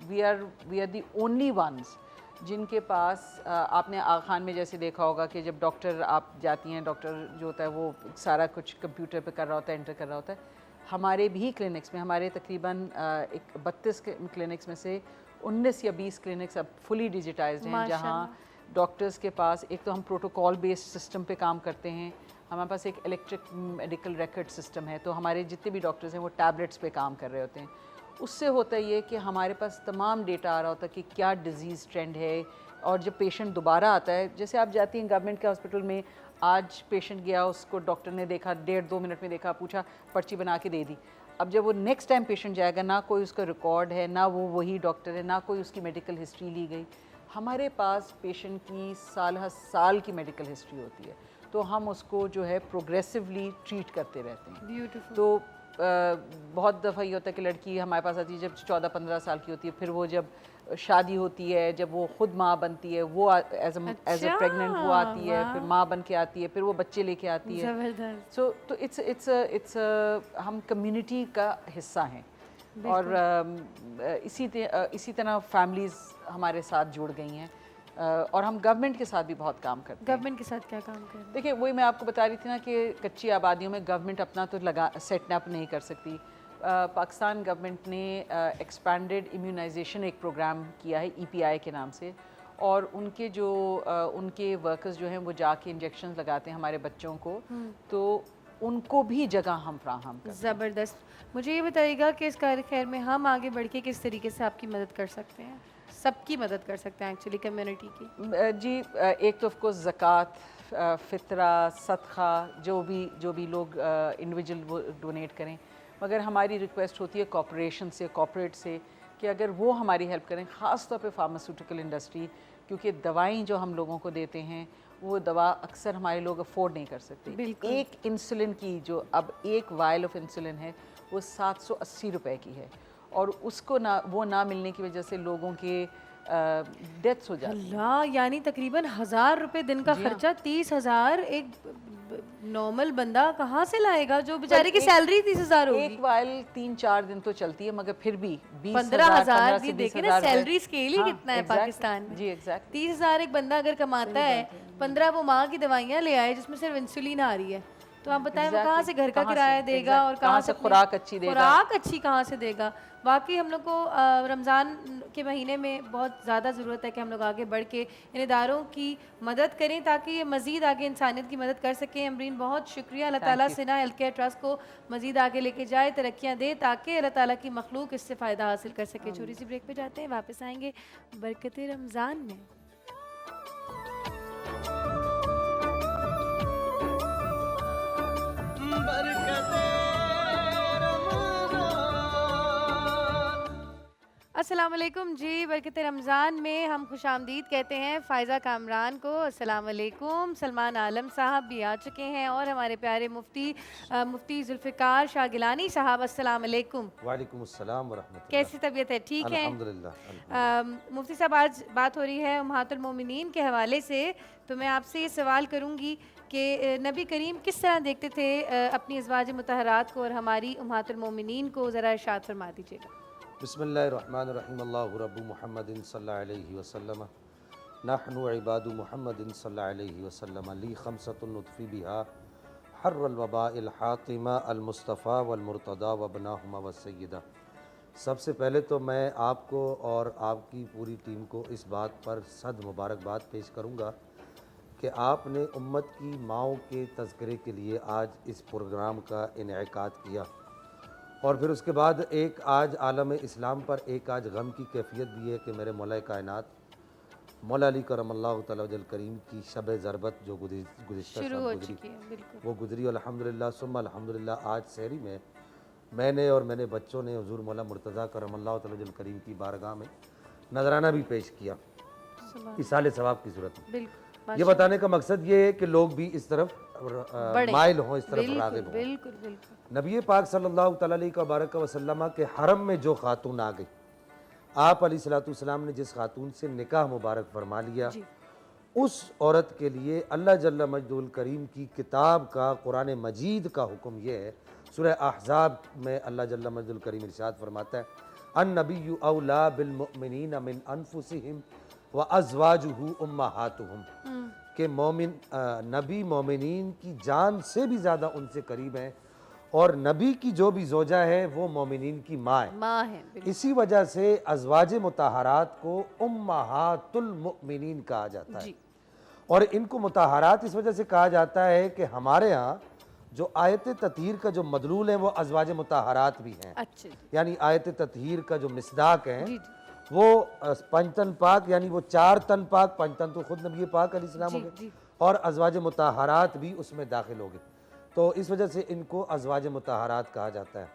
Speaker 3: we are the only ones जिनके पास आपने आगा खान में जैसे देखा होगा कि जब डॉक्टर आप जाती हैं, डॉक्टर जो होता है वो सारा कुछ कंप्यूटर पे कर रहा होता है, एंटर कर रहा होता है। हमारे भी क्लिनिक्स में, हमारे तकरीबन 32 क्लिनिक्स में से 19 या 20 क्लिनिक्स अब फुली डिजिटाइज्ड हैं, जहाँ डॉक्टर्स के पास एक तो हम प्रोटोकॉल बेस्ड सिस्टम पे काम करते हैं, हमारे पास एक इलेक्ट्रिक मेडिकल रिकॉर्ड सिस्टम है, तो हमारे जितने भी डॉक्टर्स हैं वो टैबलेट्स पे काम कर रहे होते हैं। उससे होता ये कि हमारे पास तमाम डेटा आ रहा होता है कि क्या डिज़ीज़ ट्रेंड है। और जब पेशेंट दोबारा आता है, जैसे आप जाती हैं गवर्नमेंट के हॉस्पिटल में, आज पेशेंट गया, उसको डॉक्टर ने देखा, 1.5-2 मिनट में देखा, पूछा, पर्ची बना के दे दी। अब जब वो नेक्स्ट टाइम पेशेंट जाएगा, ना कोई उसका रिकॉर्ड है, ना वो वही डॉक्टर है, ना कोई उसकी मेडिकल हिस्ट्री ली गई। हमारे पास पेशेंट की साल की मेडिकल हिस्ट्री होती है, तो हम उसको जो है प्रोग्रेसिवली ट्रीट करते रहते हैं।
Speaker 1: ब्यूटीफुल।
Speaker 3: तो बहुत दफ़ा ये होता है कि लड़की हमारे पास आती है जब 14-15 साल की होती है, फिर वो जब शादी होती है, जब वो खुद माँ बनती है, वो एज ए प्रेग्नेंट वो आती है, फिर माँ बन के आती है, फिर वो बच्चे लेके आती है।
Speaker 1: ज़बरदस्त।
Speaker 3: सो तो इट्स हम कम्युनिटी का हिस्सा हैं। और इसी तरह फैमिलीज़ हमारे साथ जुड़ गई हैं। और हम गवर्नमेंट के साथ भी बहुत काम करते हैं।
Speaker 1: गवर्नमेंट के साथ क्या काम कर रहे हैं?
Speaker 3: देखिए, वही मैं आपको बता रही थी ना कि कच्ची आबादियों में गवर्नमेंट अपना तो सेटअप नहीं कर सकती। पाकिस्तान गवर्नमेंट ने एक्सपैंडेड इम्यूनाइजेशन एक प्रोग्राम किया है EPI के नाम से, और उनके जो उनके वर्कर्स जो हैं वो जाके इंजेक्शन लगाते हैं हमारे बच्चों को, तो उनको भी जगह हम फ्राहम करते हैं।
Speaker 1: ज़बरदस्त। मुझे ये बताइएगा कि इस कार्य खैर में हम आगे बढ़ के किस तरीके से आपकी मदद कर सकते हैं, सबकी मदद कर सकते हैं एक्चुअली कम्युनिटी की?
Speaker 3: जी, एक तो ऑफ कोर्स ज़कात, फ़ितरा, सदका, जो भी लोग इंडिविजुअल वो डोनेट करें, मगर हमारी रिक्वेस्ट होती है कॉर्पोरेशन से, कॉर्पोरेट से, कि अगर वो हमारी हेल्प करें, ख़ास तौर पे फार्मास्यूटिकल इंडस्ट्री, क्योंकि दवाएं जो हम लोगों को देते हैं वो दवा अक्सर हमारे लोग अफोर्ड नहीं कर सकते। एक इंसुलिन की जो अब एक वायल ऑफ इंसुलिन है वो 780 रुपए की है, और उसको ना मिलने की वजह से लोगों के डेथ्स हो जाती हैं।
Speaker 1: अल्लाह, यानी तकरीबन 1000 रुपए दिन का खर्चा, 30,000 एक नॉर्मल बंदा कहाँ से लाएगा जो बेचारे की सैलरी 30,000 होगी?
Speaker 3: एक वायल 3-4 दिन तो चलती है, मगर फिर भी
Speaker 1: 15,000 भी देखे ना, सैलरी स्केल ही कितना है पाकिस्तान में।
Speaker 3: जी एग्जैक्ट।
Speaker 1: 30,000 एक बंदा अगर कमाता है, 15 वो माँ की दवाइयाँ ले आए जिसमें सिर्फ इंसुलिन आ रही है, तो आप बताएं वो कहाँ से घर का किराया देगा और कहाँ से
Speaker 3: खुराक अच्छी देगा,
Speaker 1: खुराक अच्छी कहाँ से देगा। वाकई हम लोग को रमज़ान के महीने में बहुत ज़्यादा ज़रूरत है कि हम लोग आगे बढ़ के इन इदारों की मदद करें ताकि ये मज़ीद आगे इंसानियत की मदद कर सकें। अमरीन, बहुत शुक्रिया। अल्लाह ताला सिना हेल्थ केयर ट्रस्ट को मज़ीद आगे लेके जाए, तरक्कियाँ दे, ताकि अल्लाह ताला की मखलूक इससे फ़ायदा हासिल कर सके। छोटी सी ब्रेक पे जाते हैं, वापस आएंगे बरकत रमज़ान में। अस्सलाम वालेकुम जी, बरकत रमज़ान में हम खुशामदीद कहते हैं फ़ायज़ा कामरान को। अस्सलाम वालेकुम। सलमान आलम साहब भी आ चुके हैं और हमारे प्यारे मुफ्ती जुल्फ़िकार शाह गिलानी साहब। अस्सलाम वालेकुम।
Speaker 4: वालेकुम अस्सलाम व रहमतुल्लाह।
Speaker 1: कैसी तबीयत है? ठीक है
Speaker 4: अल्हम्दुलिल्लाह।
Speaker 1: मुफ्ती साहब, आज बात हो रही है उम्महातुल मोमिनीन के हवाले से, तो मैं आपसे ये सवाल करूँगी कि नबी करीम किस तरह देखते थे अपनी अज़वाज मुतहरात को और हमारी उम्महातुल मोमिनीन को, ज़रा इरशाद फरमा दीजिएगा।
Speaker 4: बिस्मिल्लाहिर्रहमानिर्रहीम। अल्लाहु रब्बु मुहम्मदिन सल्लल्लाहु अलैहि वसल्लम नहनु इबादु मुहम्मदिन सल्लल्लाहु अलैहि वसल्लम ली खमसतुन नुत्फ़ी बिहा हर्रल वबाइल हातिमा अल मुस्तफ़ा वल मुर्तदा व बनाहुमा व सय्यदा सबसे पहले तो मैं आपको और आपकी पूरी टीम को इस बात पर सद मुबारकबाद पेश करूंगा कि आपने उम्मत की माओं के तज़किरे के लिए आज इस प्रोग्राम का इनेकाद किया, और फिर उसके बाद एक आज आलम इस्लाम पर एक आज गम की कैफियत भी है कि मेरे मौला कायनात मौला अली करमल्लाहु तआला वजल करीम की शब ज़रबत जो गुज़िश्ता
Speaker 1: शुरू
Speaker 4: साल
Speaker 1: हो
Speaker 4: गुज़री,
Speaker 1: चुकी है, बिल्कुल।
Speaker 4: वो गुज़री। अल्हम्दुलिल्लाह सुम्मा अल्हम्दुलिल्लाह आज सहरी में मैंने और मेरे बच्चों ने हुज़ूर मौला मुर्तज़ा करमल्लाहु तआला वजल करीम की बारगाह में नजराना भी पेश किया इसाले सवाब की सूरत में।
Speaker 1: बिल्कुल,
Speaker 4: ये बताने का मकसद ये है कि लोग भी इस तरफ माइल हों, इस तरफ
Speaker 1: बिल्कुल
Speaker 4: राग़िब हों।
Speaker 1: बिल्कुल बिल्कुल।
Speaker 4: नबी पाक सल्लल्लाहु तआला अलैहि वसल्लम के हरम में जो खातून आ गई, आप अलैहिस्सलाम ने जिस खातून से निकाह मुबारक फरमा लिया, उस औरत के लिए अल्लाह जल्ल मजदुल करीम की किताब का, कुरान मजीद का हुक्म यह है। सूरह अहज़ाब में अल्लाह जल्ल मजदुल करीम इरशाद फरमाता है, अन नबिय्यु औला बिल मुमिनीना मिन अनफुसिहिम व अज़वाजुहु उम्महातुहुम, के मोमिन नबी मोमिनीन की जान से भी ज़्यादा उनसे करीब हैं, और नबी की जो भी ज़ोजा है वो मोमिनीन की माँ है।
Speaker 1: माँ है, बिल्कुल।
Speaker 4: इसी वजह से अज़वाज मुताहरात को उम्महातुल मुमिनीन कहा जाता है। और इनको मुताहरात इस वजह से कहा जाता है कि हमारे यहाँ जो आयत ततहीर का जो मदलूल है वो अज़वाज मुताहरात भी हैं।
Speaker 1: अच्छा,
Speaker 4: यानी आयत ततहीर का जो मिसदाक है
Speaker 1: जी,
Speaker 4: वो पंचतन पाक, यानी वो 4 तन पाक, पंचतन तो खुद नबी पाक अलैहिस्सलाम हो गए, और अज़वाज मुताहरात भी उसमें दाखिल हो गए। तो इस वजह से इनको अज़वाज मुताहरात कहा जाता है।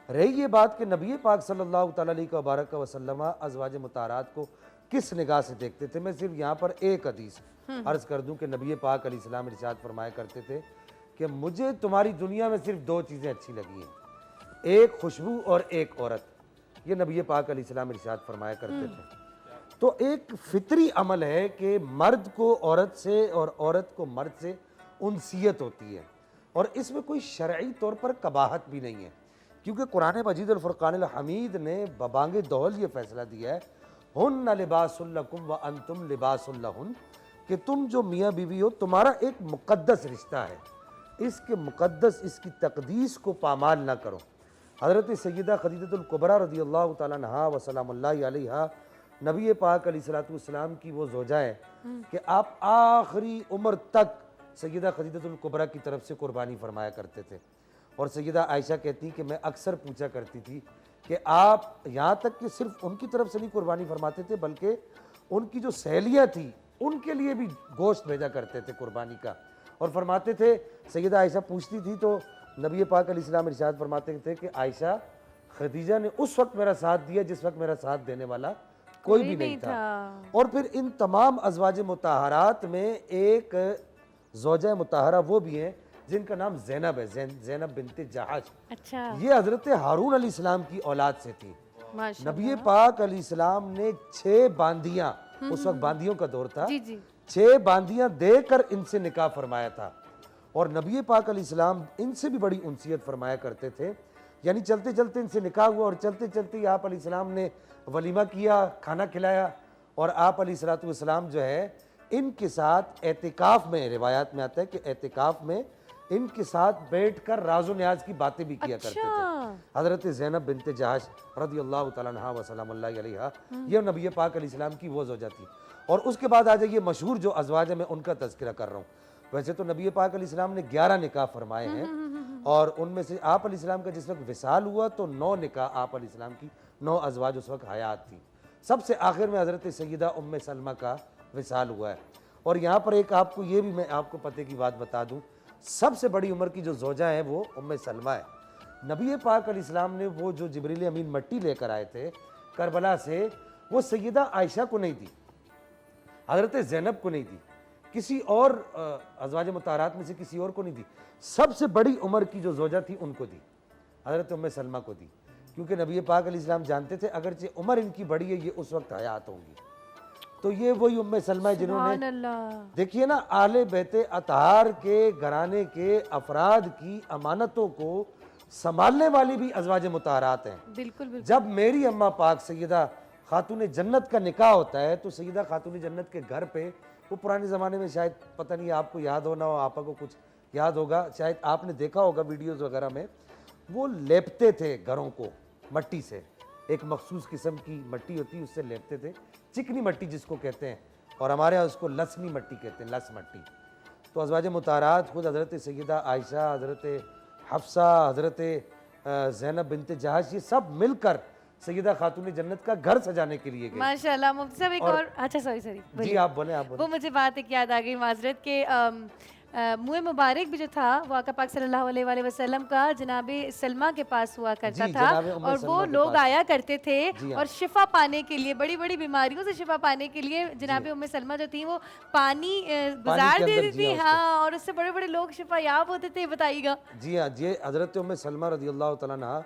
Speaker 4: रही ये बात कि नबी पाक सल्लल्लाहु तआला अलैहि वसल्लम अज़वाज मुताहरात को किस निगाह से देखते थे, मैं सिर्फ यहाँ पर एक हदीस अर्ज़ कर दूँ कि नबी पाक अलैहिस्सलाम इरशाद फरमाया करते थे कि मुझे तुम्हारी दुनिया में सिर्फ 2 चीज़ें अच्छी लगी हैं, एक खुशबू और एक औरत। ये नबी पाक अलैहिस्सलाम इरशाद फरमाया करते थे। तो एक फितरी अमल है कि मर्द को औरत से और औरत को मर्द से उनसियत होती है, और इसमें कोई शरई तौर पर कबाहत भी नहीं है, क्योंकि कुरान मजीद और फ़ुरक़ानुल हमीद ने बबांगे दौल ये फ़ैसला दिया है, हुन्ना लिबासुल लकुम व अंतुम लिबासुल लहुन, कि तुम जो मियाँ बीवी हो तुम्हारा एक मुक़द्दस रिश्ता है, इसके मुक़द्दस, इसकी तक़दीस को पामाल ना करो। हज़रत सैयदा खदीजतुल कुबरा रज़ियल्लाहु तआला अन्हा व सलामुल्लाहि अलैहा नबी पाक अलैहिस्सलाम की वो ज़ौजा है कि आप आखिरी उम्र तक सैयदा खदीजतुल कुबरा की तरफ से कुर्बानी फरमाया करते थे। और सैयदा आयशा कहती कि मैं अक्सर पूछा करती थी कि आप यहाँ तक कि सिर्फ उनकी तरफ से नहीं कुर्बानी फरमाते थे, बल्कि उनकी जो सहेलियाँ थी उनके लिए भी गोश्त भेजा करते थे कुर्बानी का। और फरमाते थे, सैयदा आयशा पूछती थी तो नबी पाक अलैहिस्सलाम इरशाद फरमाते थे कि आयशा, खदीजा ने उस वक्त मेरा साथ दिया जिस वक्त मेरा साथ देने वाला कोई भी नहीं था। और फिर इन तमाम अज़वाज मुताहरात में एक ज़ौजा मुताहरा वो भी हैं जिनका नाम ज़ैनब है, ज़ैनब बिनते जहाश।
Speaker 1: अच्छा,
Speaker 4: ये हज़रत हारून अलैहिस्सलाम की औलाद से थी।
Speaker 1: माशाअल्लाह।
Speaker 4: नबी पाक अलैहिस्सलाम ने 6 बांदियाँ, उस वक्त बांदियों का दौर था,
Speaker 1: जी जी,
Speaker 4: 6 बांदियाँ देकर इनसे निकाह फरमाया था। और नबी पाक अलैहिस्सलाम इनसे भी बड़ी उनसियत फरमाया करते थे। यानी चलते चलते इनसे निकाह हुआ, और चलते चलते आप अलैहिस्सलाम ने वलीमा किया, खाना खिलाया, और आप अलैहिस्सलाम जो है इनके साथ एतिकाफ में, रिवायात में आता है कि एतिकाफ में इनके साथ बैठकर राज़ो न्याज की बातें भी किया करते थे। हज़रत ज़ैनब बिनते जहाश रज़ियल्लाहु तआला अन्हा व सलामुल्लाहि अलैहा, ये नबी पाक अलैहिस्सलाम की वो ज़ौजा थी। और उसके बाद आ जाइए मशहूर जो अज़वाज है, मैं उनका तज़किरा कर रहा हूँ। वैसे तो नबी पाक अलैहिस्सलाम ने 11 निकाह फरमाए हैं, और उनमें से आप अलैहिस्सलाम का जिस वक्त विसाल हुआ तो 9 निकाह आप अलैहिस्सलाम की 9 अज़वाज उस वक्त हयात थी। सबसे आखिर में हज़रत सैयदा उम्मे सलमा का विसाल हुआ है। और यहाँ पर एक आपको ये भी मैं आपको पते की बात बता दूँ, सबसे बड़ी उम्र की जो ज़ौजा है वो उम्मे सलमा है। नबी पाक अलैहिस्सलाम ने वो जो जिब्रील अमीन मट्टी लेकर आए थे करबला से, वो सैयदा आयशा को नहीं दी, हज़रत ज़ैनब को नहीं दी, किसी और अज़वाज मुताहरात में से किसी और को नहीं दी। सबसे बड़ी उम्र की जो ज़ौजा थी उनको दी, हज़रत उम्मे सलमा को दी, क्योंकि नबी पाक अलैहिस्सलाम जानते थे अगरचे उम्र इनकी बड़ी है, ये उस वक्त हयात होंगी। तो ये वही उम्मे सलमा है जिन्होंने, देखिए ना, आले बैते अतहार के घराने के अफराद की अमानतों को संभालने वाली भी अज़वाज मुताहरात हैं।
Speaker 1: बिल्कुल बिल्कुल।
Speaker 4: जब मेरी अम्मा पाक सैयदा खातून जन्नत का निकाह होता है तो सैयदा खातून जन्नत के घर पे, वो पुराने ज़माने में शायद पता नहीं आपको याद हो ना हो, आपा को कुछ याद होगा, शायद आपने देखा होगा वीडियोज़ वगैरह में, वो लेपते थे घरों को, मट्टी से, एक मखसूस किस्म की मट्टी होती है, उससे लेपते थे, चिकनी मट्टी जिसको कहते हैं, और हमारे यहाँ उसको लसनी मट्टी कहते हैं, लस मट्टी। तो अज़वाज मुताहरात खुद हज़रत सैयदा आयशा, हज़रत हफ्सा, हज़रत ज़ैनब बिनत जहाश, ये सब मिलकर सैयदा खातून जन्नत का घर सजाने के लिए गए।
Speaker 1: माशाल्लाह। मुफ्ती साहब एक और अच्छा सॉरी
Speaker 4: जी आप बोले, आप बोले।
Speaker 1: वो मुझे बात एक याद आ गई माजरत के मुँह मुबारक भी जो था वो आका पाक सल्लल्लाहु अलैहि वसल्लम का जनाब सलमा के पास हुआ करता
Speaker 4: जी,
Speaker 1: था,
Speaker 4: जनाब उम्मे
Speaker 1: और
Speaker 4: सलमा
Speaker 1: वो
Speaker 4: के
Speaker 1: लोग
Speaker 4: पास।
Speaker 1: आया करते थे
Speaker 4: जी हाँ।
Speaker 1: और शिफा पाने के लिए, बड़ी बड़ी बीमारियों से शिफा पाने के लिए जनाब उम्मे सलमा जो थी वो पानी गुजार
Speaker 4: के अंदर
Speaker 1: देती
Speaker 4: जी
Speaker 1: थी।
Speaker 4: हाँ,
Speaker 1: हाँ, और उससे बड़े बड़े लोग शिफा याब होते थे। बताइएगा।
Speaker 4: जी हाँ, ये हज़रत उम्मे सलमा रज़ी अल्लाह तआला अन्हा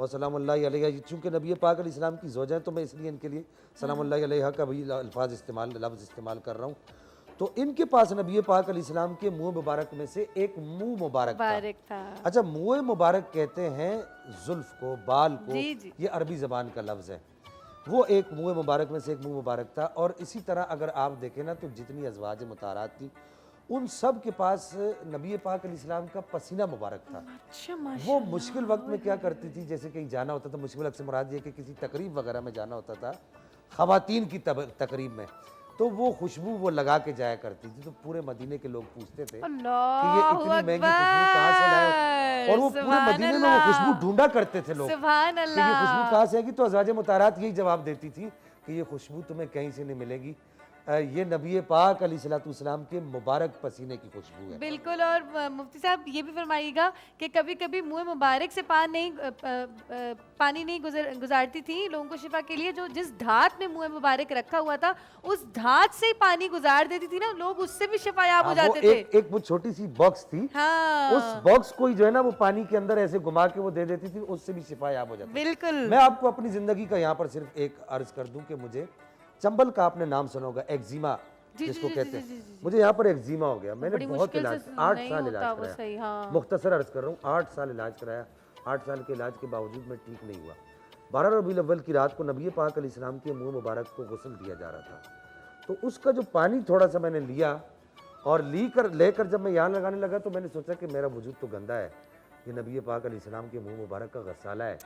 Speaker 4: व सलामुल्लाहि अलैहा, चूँकि नबी पाक अलैहिस्सलाम की ज़ौजा हैं तो मैं इसलिए इनके लिए सलामुल्लाहि अलैहा का भी लफ्ज़ इस्तेमाल कर रहा हूँ। तो इनके पास नबी पाक अलैहिस्सलाम के मुँह मुबारक में से एक मुँह मुबारक था। अच्छा, मुँह मुबारक कहते हैं जुल्फ को, बाल को,
Speaker 1: जी, जी।
Speaker 4: ये अरबी ज़बान का लफ्ज़ है। वो एक मुँह मुबारक में से एक मुँह मुबारक था। और इसी तरह अगर आप देखें ना तो जितनी अज़वाज मुताहरात थी उन सब के पास नबी पाक अलैहिस्सलाम का पसीना मुबारक था।
Speaker 1: अच्छा,
Speaker 4: वो मुश्किल वक्त में क्या करती थी, जैसे कहीं जाना होता था, मुश्किल वक्त से मुराद ये कि किसी तकरीब वगैरह में जाना होता था, ख़वातीन की तकरीब में, तो वो खुशबू वो लगा के जाया करती थी। तो पूरे मदीने के लोग पूछते थे कि ये इतनी महंगी खुशबू कहाँ से लाए, और वो पूरे मदीने में वो खुशबू ढूंढा करते थे लोग
Speaker 1: सुभान
Speaker 4: कि ये
Speaker 1: अल्लाह।
Speaker 4: खुशबू कहाँ से आएगी। तो अज़वाज मुताहरात यही जवाब देती थी कि ये खुशबू तुम्हें कहीं से नहीं मिलेगी, ये नबी पाक अलैहिस्सलाम के मुबारक पसीने की खुशबू है।
Speaker 1: बिल्कुल। और मुफ्ती साहब ये भी फरमाइएगा कि कभी कभी मुँह मुबारक से पानी नहीं गुजारती थी लोगों को शिफा के लिए, जो जिस धात में मुँह मुबारक रखा हुआ था उस धात से ही पानी गुजार देती थी ना, लोग उससे भी शिफायाब हो जाते थे।
Speaker 4: एक वो छोटी सी बॉक्स थी,
Speaker 1: हाँ,
Speaker 4: उस बॉक्स को ही जो है ना वो पानी के अंदर ऐसे घुमा के वो दे देती थी, उससे भी शिफायाब हो जाती।
Speaker 1: बिल्कुल।
Speaker 4: मैं आपको अपनी जिंदगी का यहाँ पर सिर्फ एक अर्ज कर दूं कि मुझे चंबल का आपने नाम सुना होगा, एक्जिमा जिसको कहते हैं, मुझे यहाँ पर एक्जिमा हो गया। मैंने बहुत इलाज, 8 साल इलाज कराया, मुख्तसर अर्ज कर रहा हूँ, 8 साल इलाज कराया। 8 साल के इलाज के बावजूद मैं ठीक नहीं हुआ। 12 रबीउल अव्वल की रात को नबी पाक अलैहिस्सलाम के मुँह मुबारक को गुस्ल दिया जा रहा था, तो उसका जो पानी थोड़ा सा मैंने लिया और लेकर जब मैं यहाँ लगाने लगा तो मैंने सोचा कि मेरा वजूद तो गंदा है, ये नबी पाक अलैहिस्सलाम के मुँह मुबारक का गसाला है,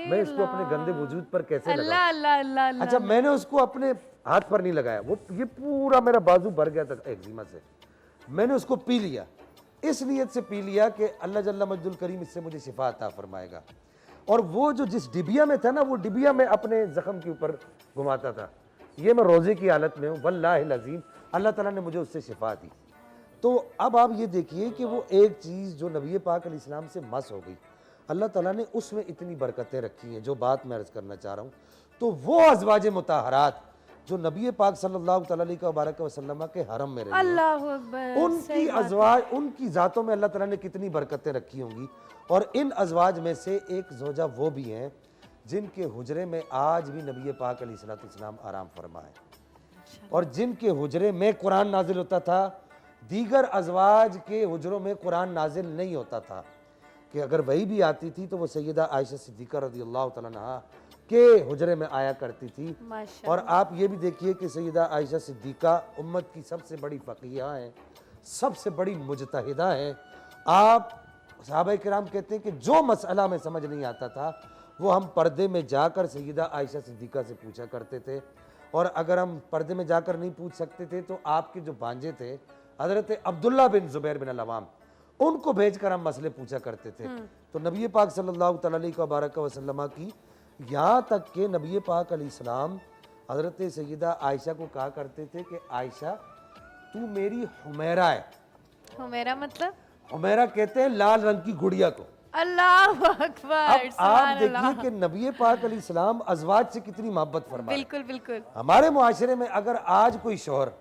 Speaker 4: मैं इसको अपने गंदे वजूद पर कैसे लगाऊं। अच्छा, मैंने उसको अपने हाथ पर नहीं लगाया, वो ये पूरा मेरा बाजू भर गया था एक्जिमा से। मैंने उसको पी लिया, इस नीयत से पी लिया कि अल्लाह जल्ला मजदुल करीम इससे मुझे शिफा अता फरमाएगा। और वो जो जिस डिबिया में था ना, वो डिबिया में अपने जख्म के ऊपर घुमाता था। ये मैं रोज़े की हालत में हूँ, वल्लाहिल अज़ीम अल्लाह ताला ने मुझे उससे शिफा दी। तो अब आप ये देखिए कि वो एक चीज़ जो नबी पाक अलैहिस्सलाम से मस हो गई, अल्लाह ताला ने उसमें इतनी बरकतें रखी हैं। जो बात मैं अर्ज़ करना चाह रहा हूँ, तो वो अज़वाज मुताहरात जो नबी पाक सल्लल्लाहु अलैहि वसल्लम के हरम में रही हैं, उनकी अज़वाज, उनकी ज़ातों में अल्लाह ताला ने कितनी बरकतें रखी होंगी। और इन अज़वाज में से एक ज़ौजा वो भी हैं जिनके हुजरे में आज भी नबी पाक अलैहिस्सलाम आराम फरमा है, और जिनके हुजरे में कुरान नाजिल होता था। दीगर अज़वाज के हुजरों में कुरान नाजिल नहीं होता था, कि अगर वही भी आती थी तो वो सैयदा आयशा सिद्दीक़ा रज़ियल्लाहु तआला अन्हा के हुजरे में आया करती थी। और आप ये भी देखिए कि सैयदा आयशा सिद्दीक़ा उम्मत की सबसे बड़ी फ़क़ीहा हैं, सबसे बड़ी मुजतहिदा हैं। आप सहाबाए किराम कहते हैं कि जो मसला में समझ नहीं आता था वो हम पर्दे में जाकर सैयदा आयशा सिद्दीक़ा से पूछा करते थे, और अगर हम पर्दे में जाकर नहीं पूछ सकते थे तो आपके जो भांजे थे हज़रत अब्दुल्ला बिन ज़ुबैर बिन अल-अवाम, उनको भेजकर हम मसले पूछा करते थे। तो नबी पाक सल्लल्लाहु अलैहि वसल्लम की, यहाँ तक के नबी पाक अलैहिस्सलाम हज़रत सैयदा आयशा को कहा करते थे कि आयशा तू मेरी हुमैरा है।
Speaker 1: हुमैरा मतलब?
Speaker 4: हुमैरा कहते हैं लाल रंग की गुड़िया को।
Speaker 1: अल्लाह अकबर।
Speaker 4: अब आप देखिए कि नबी पाक अलैहिस्सलाम अज़वाज से कितनी मोहब्बत फरमा।
Speaker 1: बिल्कुल बिल्कुल।
Speaker 4: हमारे मुआशरे में अगर आज कोई शौहर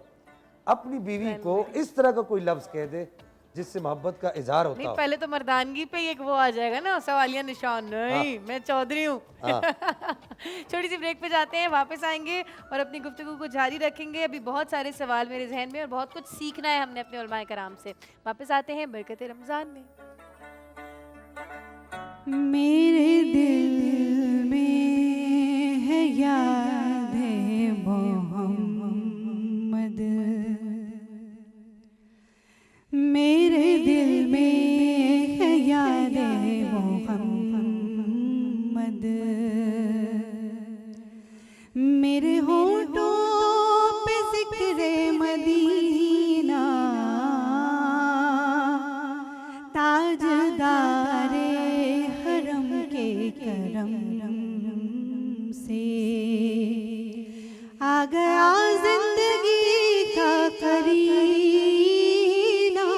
Speaker 4: अपनी बीवी को इस तरह का कोई लफ्ज़ कह दे जिससे मोहब्बत का इजहार होता
Speaker 1: नहीं,
Speaker 4: हो,
Speaker 1: पहले तो मर्दानगी पे ही एक वो आ जाएगा ना, सवालिया निशान, नहीं मैं चौधरी हूँ। छोटी सी ब्रेक पे जाते हैं, वापस आएंगे और अपनी गुफ्तगू को जारी रखेंगे। अभी बहुत सारे सवाल मेरे जहन में और बहुत कुछ सीखना है हमने अपने उलमाए कराम से। वापस आते हैं बरकत रमज़ान में।
Speaker 5: मेरे दिल में है याद है मोहम्मद, मेरे दिल में है याद है मोहम्मद। मेरे होठों पे जिक्रे मदीना, ताजदारे हरम के करम से आ गया जिंदगी का करीना।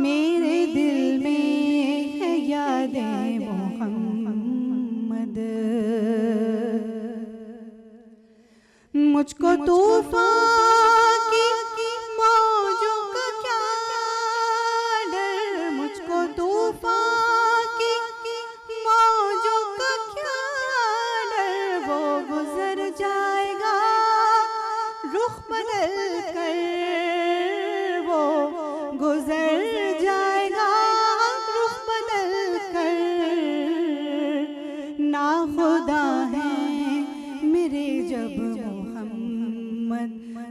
Speaker 5: मेरे दिल में है यादें मोहम्मद, मुझको तूफान की मौजों का क्या डर, मुझको तूफान की मौजों का क्या डर। वो गुजर जाएगा रुख बदल कर, वो गुजर जाएगा रुख बदल कर। ना खुदा है मेरे जब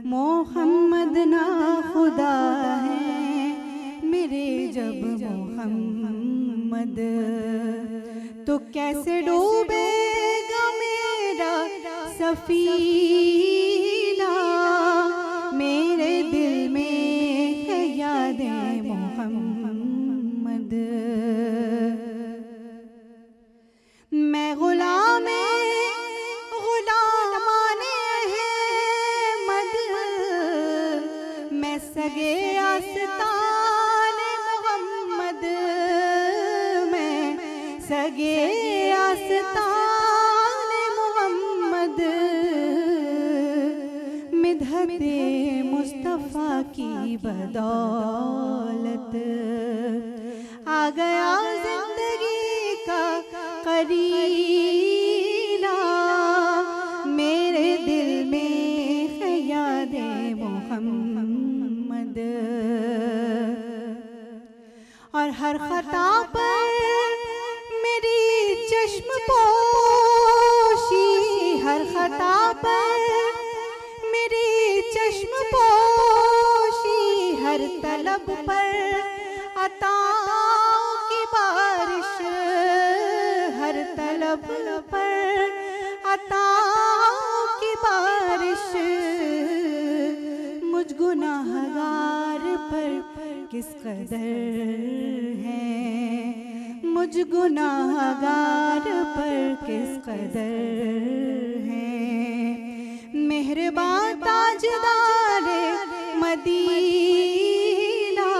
Speaker 5: मोहम्मद, ना खुदा है मेरे जब मोहम्मद। तो कैसे डूबेगा मेरा सफीना, मेरे दिल में है यादें मोहम्मद। मैं गुलामे सगे आस्ताने मोहम्मद, मैं सगे आस्ताने मोहम्मद। मिदहते मुस्तफ़ा की बदौलत आ गया जिंदगी का करीना। मेरे दिल में है यादें मोहम्मद, और हर खता पर मेरी चश्म पोशी, हर खता पर मेरी चश्म पोशी। हर तलब पर अताओं की बारिश, हर तलब पर अताओं की बारिश। मुझ गुनाहगार पर किस कदर है, मुझ गुनाहगार पर किस कदर है। मेहरबान ताजदारे मदीना,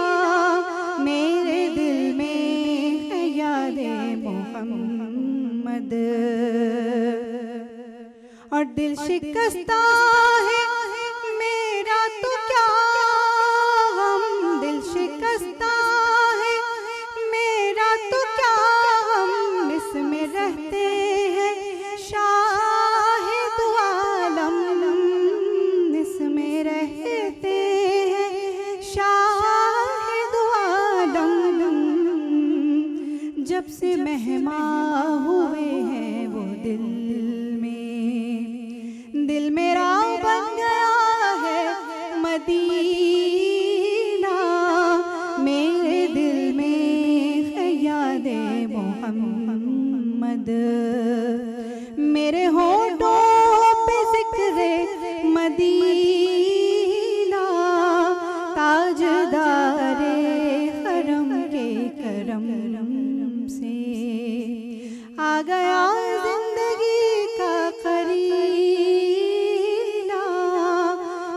Speaker 5: मेरे दिल में है यादें मोहम्मद। और दिल शिकस्ता है मेरा तो क्या हम, दिल शिकस्ता है मेरा तो क्या हम। इसमें रहते हैं शाहिद आलम, इसमें रहते हैं शाहिद आलम। जब से मेहमान हुए हैं वो दिल में, दिल मेरा बन गया है मदीना। मेरे दिल में है यादें मोहम्मद, मेरे होठों पे जिक्रे मदीना। ताजदारे हरम के करम से आ गया जिंदगी का करीना।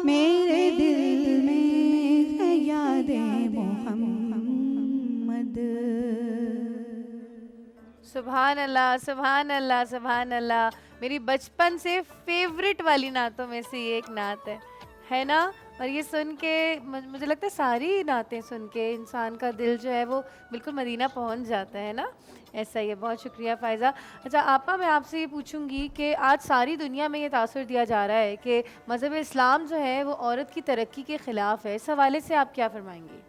Speaker 5: मेरे दिल में है यादें मोहम्मद।
Speaker 1: सुभान अल्लाह, सुभान अल्लाह, सुभान अल्लाह। मेरी बचपन से फेवरेट वाली नातों में से ये एक नात है ना। और ये सुन के मुझे लगता है सारी नातें सुन के इंसान का दिल जो है वो बिल्कुल मदीना पहुंच जाता है ना। ऐसा ही है। बहुत शुक्रिया फ़ायज़ा। अच्छा आपा, मैं आपसे ये पूछूंगी कि आज सारी दुनिया में ये तासुर दिया जा रहा है कि मज़हब इस्लाम जो है वो औरत की तरक्की के ख़िलाफ़ है। इस हवाले से आप क्या फरमाएंगी?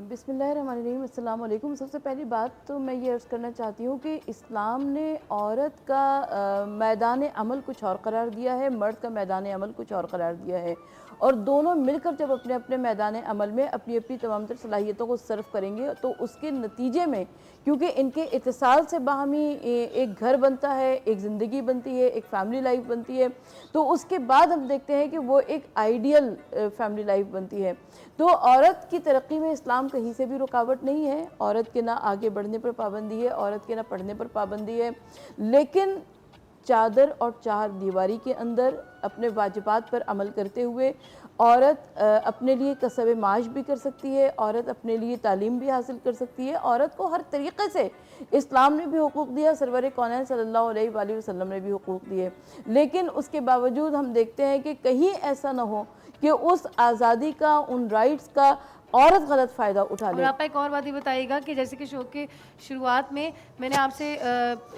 Speaker 2: बिस्मिल्लाहिर्रहमानिर्रहीम, अस्सलाम वालेकुम। सबसे पहली बात तो मैं ये अर्ज़ करना चाहती हूँ कि इस्लाम ने औरत का मैदान अमल कुछ और करार दिया है, मर्द का मैदान अमल कुछ और करार दिया है। और दोनों मिलकर जब अपने अपने मैदान अमल में अपनी अपनी तमाम तर सलाहियतों को सर्व करेंगे तो उसके नतीजे में, क्योंकि इनके इत्तिसाल से बाहमी एक घर बनता है, एक ज़िंदगी बनती है, एक फैमिली लाइफ बनती है, तो उसके बाद हम देखते हैं कि वो एक आइडियल फैमिली लाइफ बनती है। तो औरत की तरक्की में इस्लाम कहीं से भी रुकावट नहीं है। औरत के ना आगे बढ़ने पर पाबंदी है, औरत के ना पढ़ने पर पाबंदी है, लेकिन चादर और चार दीवारी के अंदर अपने वाजिबात पर अमल करते हुए औरत अपने लिए कसब माश भी कर सकती है, औरत अपने लिए तालीम भी हासिल कर सकती है। औरत को हर तरीक़े से इस्लाम ने भी हुकूक दिया, सरवर कौनैन सल्लल्लाहु अलैहि वसल्लम ने भी हुकूक दिए, लेकिन उसके बावजूद हम देखते हैं कि कहीं ऐसा ना हो कि उस आज़ादी का, उन राइट्स का औरत गलत फ़ायदा उठा ले।
Speaker 1: और आप एक और बात ये बताइएगा कि जैसे कि शो के शुरुआत में मैंने आपसे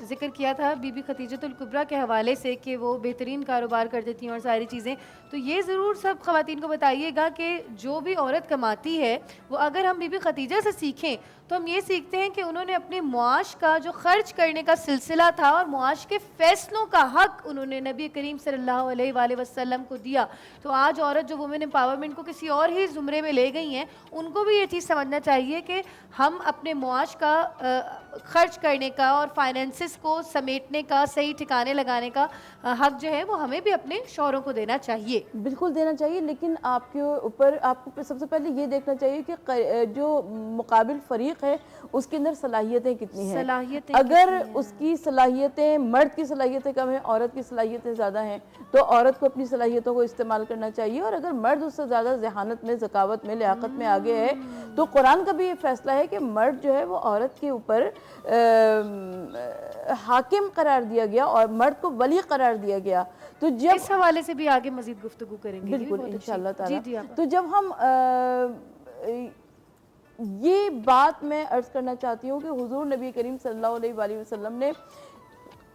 Speaker 1: जिक्र किया था बीबी खदीजतुल कुबरा के हवाले से कि वो बेहतरीन कारोबार कर देती हैं और सारी चीज़ें, तो ये ज़रूर सब ख़वातीन को बताइएगा कि जो भी औरत कमाती है वो अगर हम बीबी खदीजा से सीखें तो हम ये सीखते हैं कि उन्होंने अपने मुआश का जो खर्च करने का सिलसिला था और मुआश के फ़ैसलों का हक़ उन्होंने नबी करीम सल्लल्लाहु अलैहि वसल्लम को दिया। तो आज औरत जो वुमेन एम्पावरमेंट को किसी और ही ज़ुमरे में ले गई हैं, उनको भी ये चीज़ समझना चाहिए कि हम अपने मुआश का खर्च करने का और फाइनेंसिस को समेटने का, सही ठिकाने लगाने का हक़ जो है वो हमें भी अपने शौहरों को देना चाहिए।
Speaker 2: बिल्कुल देना चाहिए, लेकिन आपके ऊपर आपको सबसे पहले ये देखना चाहिए कि जो मुकाबिल फ़रीक है उसके अंदर सलाहियतें कितनी हैं।
Speaker 1: सलाहियतें
Speaker 2: अगर उसकी सलाहियतें, मर्द की सलाहियतें कम है, औरत की सलाहियतें ज़्यादा हैं, तो औरत को अपनी सलाहियतों को इस्तेमाल करना चाहिए। और अगर मर्द उससे ज़्यादा जहानत में, ज़कावत में, लियाकत में आगे है, तो कुरान का भी ये फैसला है कि मर्द जो है वो औरत के ऊपर हाकिम करार दिया गया और मर्द को वली करार दिया गया। तो जब
Speaker 1: इस हवाले से भी आगे मज़ीद गुफ्तगू करेंगे।
Speaker 2: बिल्कुल इंशाअल्लाह ताला।
Speaker 1: जी,
Speaker 2: तो जब हम ये बात मैं अर्ज़ करना चाहती हूँ कि हुज़ूर नबी करीम सल्लल्लाहु अलैहि वसल्लम ने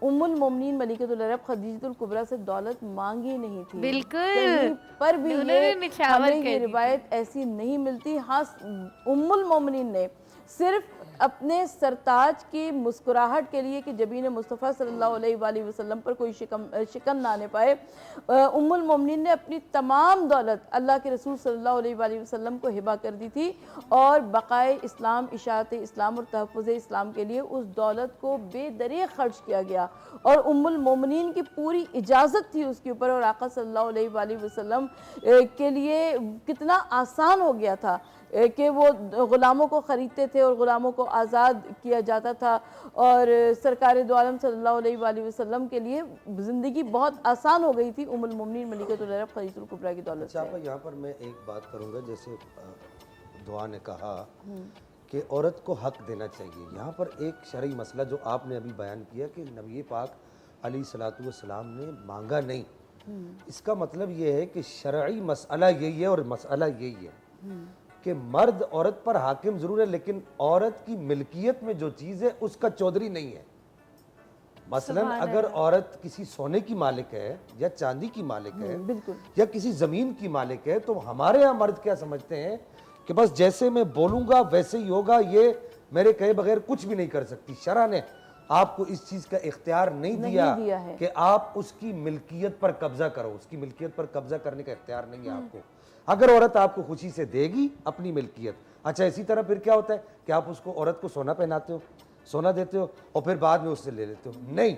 Speaker 2: उम्मुल मोमिनीन मलिकतुल अरब खदीजतुल कुबरा से दौलत मांगी नहीं थी।
Speaker 1: बिल्कुल,
Speaker 2: कहीं पर भी हमें ये
Speaker 1: कर
Speaker 2: रिवायत ऐसी नहीं मिलती। हाँ, उम्मुल मोमिनीन ने सिर्फ अपने सरताज की मुस्कुराहट के लिए कि जबीन मुस्तफ़ा सल्लल्लाहु अलैहि वसल्लम पर कोई शिकन ना आने पाए, उम्मुल मोमिनीन ने अपनी तमाम दौलत अल्लाह के रसूल सल्लल्लाहु अलैहि वसल्लम को हिबा कर दी थी और बक़ाए इस्लाम, इशाअत इस्लाम और तहफ़्फ़ुज़ इस्लाम के लिए उस दौलत को बेदरिग़ खर्च किया गया। और उम्मुल मोमिनीन की पूरी इजाज़त थी उसके ऊपर, और आका सल्लल्लाहु अलैहि वसल्लम के लिए कितना आसान हो गया था कि वो ग़ुलामों को ख़रीदते थे और ग़ुलामों को आज़ाद किया जाता था, और सरकार दो आलम सल्लल्लाहु अलैहि वसल्लम के लिए ज़िंदगी बहुत आसान हो गई थी उम्मुल मोमिनीन मलिकतुल अरब खदीजतुल कुबरा की दौलत से।
Speaker 4: अच्छा, यहाँ पर मैं एक बात करूँगा, जैसे दुआ ने कहा कि औरत को हक़ देना चाहिए। यहाँ पर एक शरई मसला जो आपने अभी बयान किया कि नबी पाक अलैहिस्सलातु वस्सलाम ने मांगा नहीं, इसका मतलब ये है कि शरई मसला यही है और मसला यही है कि मर्द औरत पर हाकिम जरूर है, लेकिन औरत की मिल्कियत में जो चीज़ है उसका चौधरी नहीं है। मसलन अगर औरत किसी सोने की मालिक है या चांदी की मालिक है
Speaker 2: बिल्कुल,
Speaker 4: या किसी ज़मीन की मालिक है, तो हमारे यहाँ मर्द क्या समझते हैं कि बस जैसे मैं बोलूँगा वैसे ही होगा, ये मेरे कहे बगैर कुछ भी नहीं कर सकती। शरअ ने आपको इस चीज़ का इख्तियार नहीं दिया
Speaker 2: है
Speaker 4: कि आप उसकी मिल्कियत पर कब्जा करो। उसकी मिल्कियत पर कब्जा करने का इख्तियार नहीं है आपको। अगर औरत आपको खुशी से देगी अपनी मिल्कियत, अच्छा इसी तरह फिर क्या होता है कि आप उसको, औरत को सोना पहनाते हो, सोना देते हो और फिर बाद में उससे ले लेते हो। नहीं,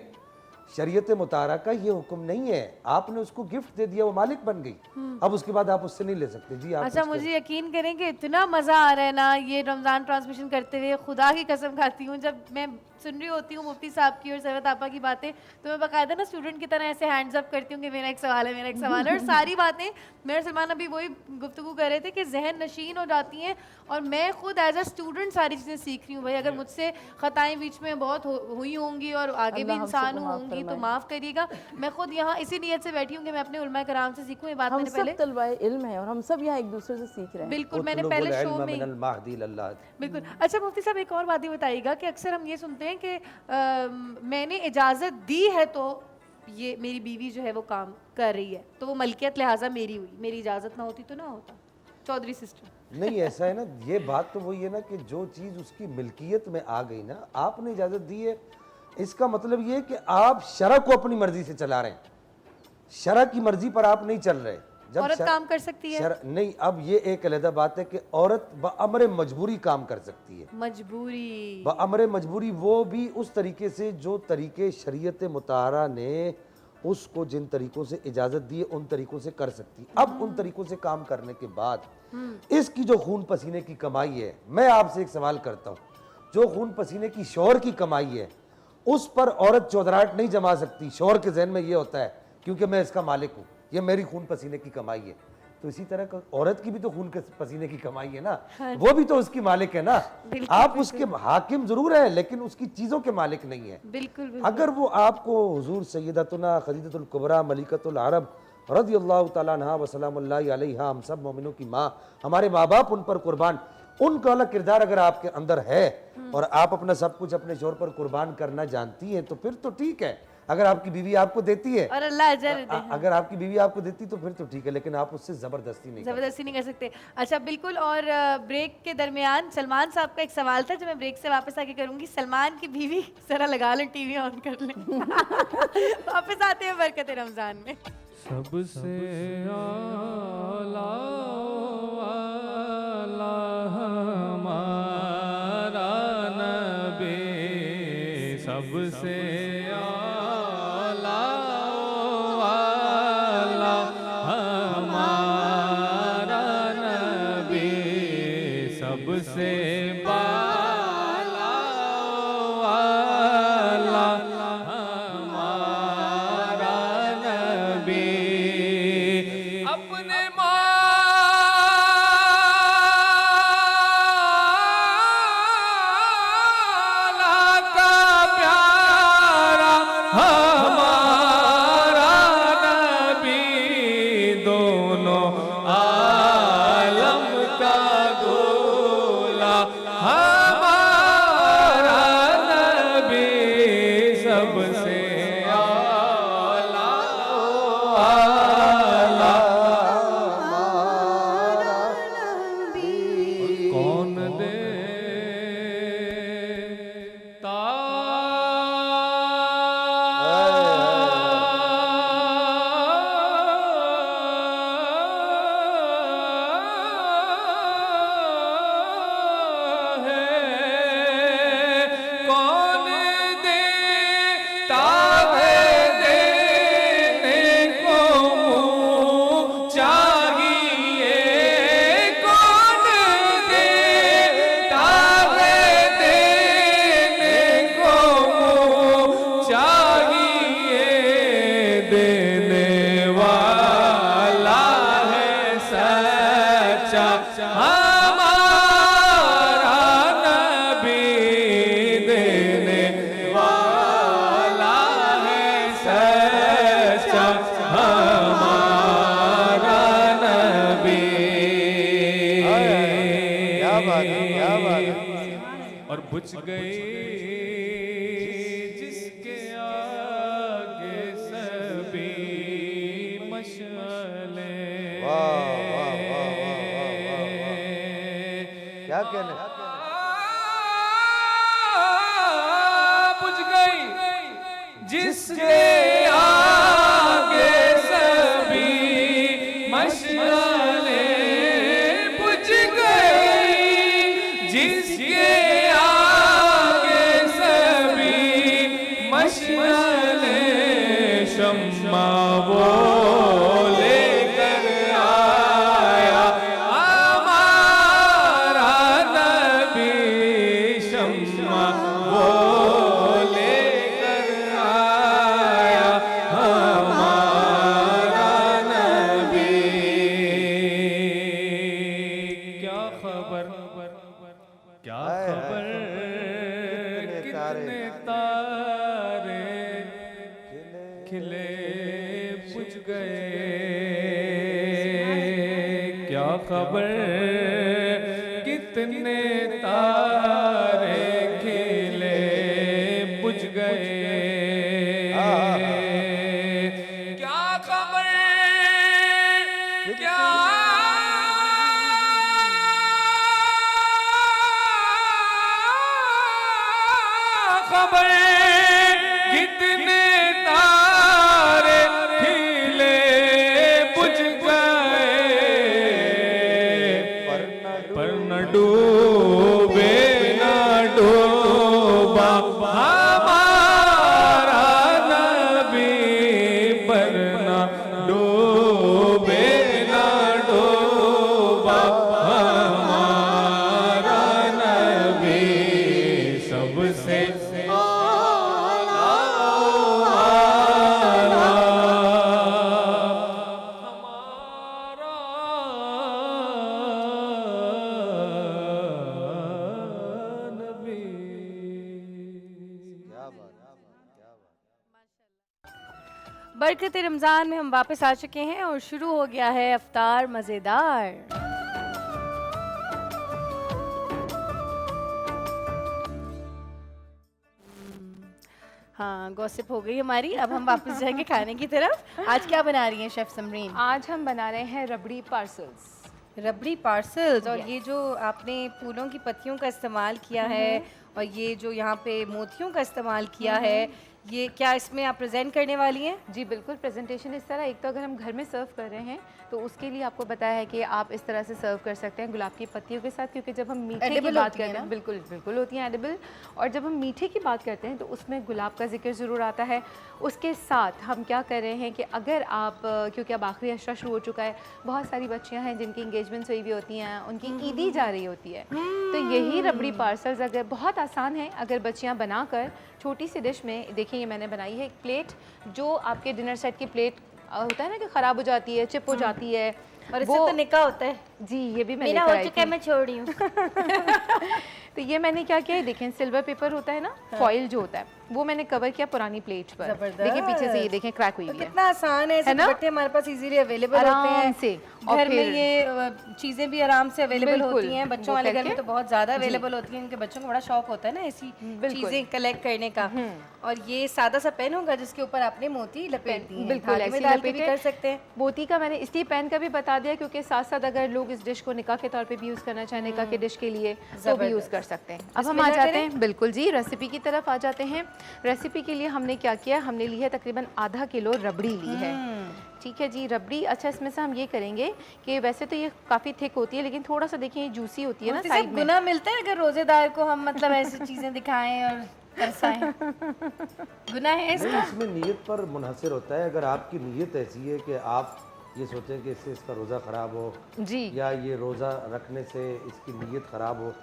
Speaker 4: शरीयत मुताहरा का ये हुक्म नहीं है। आपने उसको गिफ्ट दे दिया, वो मालिक बन गई, अब उसके बाद आप उससे नहीं ले सकते। जी आप
Speaker 1: अच्छा, मुझे यकीन करें कि इतना मज़ा आ रहा है ना ये रमज़ान ट्रांसमिशन करते हुए, खुदा की कसम खाती हूँ जब मैं सुन रही होती हूँ मुफ्ती साहब की और सरवत आपा की बातें, तो मैं बाकायदा ना स्टूडेंट की तरह ऐसे हैंड्स अप करती हूँ कि मेरा एक सवाल है, मेरा एक सवाल है, और सारी बातें मेरे सलमान अभी वही गुफ्तगू कर रहे थे कि जहन नशीन हो जाती हैं और मैं खुद एज अ स्टूडेंट सारी चीज़ें सीख रही हूँ। भाई अगर मुझसे ख़ताएँ बीच में बहुत हुई होंगी और आगे भी इंसान होंगी तो माफ़ करिएगा। मैं खुद यहाँ इसी नीयत से बैठी हूँ कि मैं अपने उलमा कराम से सीखूँ। ये बात मैंने पहले,
Speaker 2: तलवाए इल्म है और हम सब यहाँ एक दूसरे से सीख रहे हैं।
Speaker 1: बिल्कुल, मैंने पहले शो में बिल्कुल। अच्छा मुफ्ती साहब, एक और बात ही बताइएगा कि अक्सर हम ये सुनते हैं कि मैंने इजाज़त दी है तो ये मेरी बीवी जो है वो काम कर रही है तो वो मलकियत लिहाजा मेरी हुई, मेरी इजाज़त ना होती तो ना होता। चौधरी सिस्टम
Speaker 4: नहीं, ऐसा है ना, ये बात तो वही है ना कि जो चीज़ उसकी मिल्कियत में आ गई ना, आपने इजाज़त दी है, इसका मतलब ये है कि आप शरअ को अपनी मर्जी से चला रहे हैं, शरअ की मर्जी पर आप नहीं चल रहे।
Speaker 1: औरत काम कर सकती है?
Speaker 4: नहीं, अब ये एक अलग बात है कि औरत बअमरे मजबूरी काम कर सकती है।
Speaker 1: मजबूरी,
Speaker 4: बअमरे मजबूरी, वो भी उस तरीके से जो तरीके शरीयत मुताहरा ने उसको जिन तरीकों से इजाज़त दी है उन तरीकों से कर सकती है। अब उन तरीकों से काम करने के बाद इसकी जो खून पसीने की कमाई है, मैं आपसे एक सवाल करता हूँ, जो खून पसीने की शौहर की कमाई है उस पर औरत चौधराहट नहीं जमा सकती। शौहर के जहन में ये होता है क्योंकि मैं इसका मालिक हूँ, ये मेरी खून पसीने की कमाई है। तो इसी तरह का औरत की भी तो खून पसीने की कमाई है ना, वो भी तो उसकी मालिक है ना। आप उसके हाकिम जरूर है लेकिन उसकी चीजों के मालिक नहीं है।
Speaker 1: बिल्कुल, बिल्कुल।
Speaker 4: अगर वो आपको हुजूर सैयदतुना खदीजतुल कुबरा मलिकतुल अरब रज़ियल्लाहु तआला अन्हा व सलामुल्लाहि अलैहा, हम सब मोमिनों की माँ, हमारे माँ बाप उन पर कुर्बान, उनका अलग किरदार अगर आपके अंदर है और आप अपना सब कुछ अपने शौहर पर कुर्बान करना जानती हैं तो फिर तो ठीक है। अगर आपकी बीवी आपको देती है
Speaker 1: और अल्लाह अजर दे।
Speaker 4: अगर आपकी बीवी आपको देती तो फिर तो ठीक है, लेकिन आप उससे जबरदस्ती नहीं
Speaker 1: कर सकते। अच्छा, बिल्कुल। और ब्रेक के दरमियान सलमान साहब का एक सवाल था जो मैं ब्रेक से वापस आके करूंगी। सलमान की बीवी जरा लगा लें, टीवी ऑन कर लें। वापस आते हैं बरकत रमजान में।
Speaker 6: सबसे आला वाला हमारा नबी, सबसे आला वाला हमारा नबी, सबसे बाला वाला हमारा नबी, अपने मौला का प्यारा हमारा नबी, दोनों आलम का गोला हमारा नबी, सबसे आला वाला कौन देता है, कौन देता है देने को मुँह चाहिए, कौन देता है देने को मुँह चाहिए, देने वाला है सच्चा हमारा नबी, देने वाला है सच्चा हमारा नबी।
Speaker 4: क्या बात है, क्या बात है।
Speaker 6: और बुझ गई जिसके आगे सभी मशाले,
Speaker 4: वाह, वाह, वाह, वाह, वाह, वाह, वाह। क्या कहने,
Speaker 6: बुझ गई जिसके आगे सभी मशाले, बुझ गई जिसके आगे सभी मशाले, शम्मा वो लेकर आया हमारा नबी, शम्मा वो लेकर आया हमारा नबी। क्या खबर, क्या खबर, कितने तारे खिले बुझ गए, क्या खबर, कितने तारे खिले बुझ गए, क्या खबर, क्या खबर, कितने तारे खिले बुझ गए,
Speaker 1: बरकत रमज़ान में हम वापस आ चुके हैं और शुरू हो गया है अफ्तार मज़ेदार। हाँ, गॉसिप हो गई हमारी। अब हम वापस जाएंगे खाने की तरफ। आज क्या बना रही हैं शेफ़ समरीन?
Speaker 7: आज हम बना रहे हैं रबड़ी पार्सल्स।
Speaker 1: रबड़ी पार्सल्स। और ये जो आपने फूलों की पत्तियों का इस्तेमाल किया है और ये जो यहाँ पे मोतियों का इस्तेमाल किया है, ये क्या इसमें आप प्रेजेंट करने वाली हैं?
Speaker 7: जी बिल्कुल, प्रेजेंटेशन इस तरह, एक तो अगर हम घर में सर्व कर रहे हैं तो उसके लिए आपको बताया है कि आप इस तरह से सर्व कर सकते हैं गुलाब की पत्तियों के साथ, क्योंकि जब हम मीठे की बात करते हैं, बिल्कुल बिल्कुल होती हैं एडिबल, और जब हम मीठे की बात करते हैं तो उसमें गुलाब का जिक्र ज़रूर आता है। उसके साथ हम क्या कर रहे हैं कि अगर आप, क्योंकि अब आखिरी अशरा शुरू हो चुका है, बहुत सारी बच्चियाँ हैं जिनकी इंगेजमेंट्स हुई हुई होती हैं, उनकी ईदी जा रही होती है, तो यही रबड़ी पार्सल्स अगर बहुत आसान है, अगर बच्चियाँ बनाकर छोटी सी डिश में, देखिए ये मैंने बनाई है एक प्लेट, जो आपके डिनर सेट की प्लेट होता है ना कि ख़राब हो जाती है, चिप हो जाती है,
Speaker 1: और इससे तो निकाह होता है।
Speaker 7: जी ये भी मैं
Speaker 1: मेरा
Speaker 7: लेकर
Speaker 1: हो
Speaker 7: आई
Speaker 1: चुका है,
Speaker 7: थी।
Speaker 1: मैं छोड़ रही हूँ।
Speaker 7: तो ये मैंने क्या किया है, देखें सिल्वर पेपर होता है ना, फॉइल जो होता है, वो मैंने कवर किया पुरानी प्लेट पर। देखिए पीछे से ये देखें क्रैक हुई हुई है।
Speaker 1: कितना आसान है,
Speaker 7: ना?
Speaker 1: दुपट्टे हमारे पास इजीली अवेलेबल होते
Speaker 7: आराम
Speaker 1: हैं
Speaker 7: से, और
Speaker 1: घर में
Speaker 7: फिर-
Speaker 1: ये चीज़ें भी आराम से अवेलेबल
Speaker 7: बिल्कुल,
Speaker 1: होती हैं। बच्चों
Speaker 7: वो
Speaker 1: वाले घर
Speaker 7: करके-
Speaker 1: में तो बहुत ज़्यादा अवेलेबल होती हैं, उनके बच्चों को बड़ा शौक होता है ना ऐसी चीज़ें कलेक्ट करने का। और ये सादा सा पेन होगा जिसके ऊपर आपने मोती लपेट दिए हैं।
Speaker 7: बिल्कुल
Speaker 1: थाली में
Speaker 7: ऐसे
Speaker 1: डाल के भी
Speaker 7: लपेटे।
Speaker 1: कर सकते हैं।
Speaker 7: मोती का मैंने इसलिए पेन का भी बता दिया क्योंकि साथ साथ अगर लोग इस डिश को निकाह के तौर पे भी यूज़ करना चाहें, निकाह के डिश के लिए, तो भी यूज़ कर सकते हैं। अब हम आ जाते हैं बिल्कुल जी रेसिपी की तरफ आ जाते हैं। रेसिपी के लिए हमने क्या किया, हमने ली है तकरीबन आधा किलो रबड़ी ली है। ठीक है जी, रबड़ी। अच्छा, इसमें से हम ये करेंगे कि वैसे तो ये काफ़ी थिक होती है, लेकिन थोड़ा सा देखिए जूसी होती है ना साइड में।
Speaker 1: गुना मिलता है अगर रोजेदार को हम मतलब ऐसी चीज़ें दिखाएं और तरसाएं? गुना है
Speaker 4: नहीं,
Speaker 1: इसका?
Speaker 4: इसमें नीयत पर मुनहसर होता है। अगर आपकी नीयत ऐसी है कि आप ये सोचें कि इससे इसका रोज़ा ख़राब हो,
Speaker 7: जी
Speaker 4: या ये रोज़ा रखने से इसकी नीयत ख़राब हो,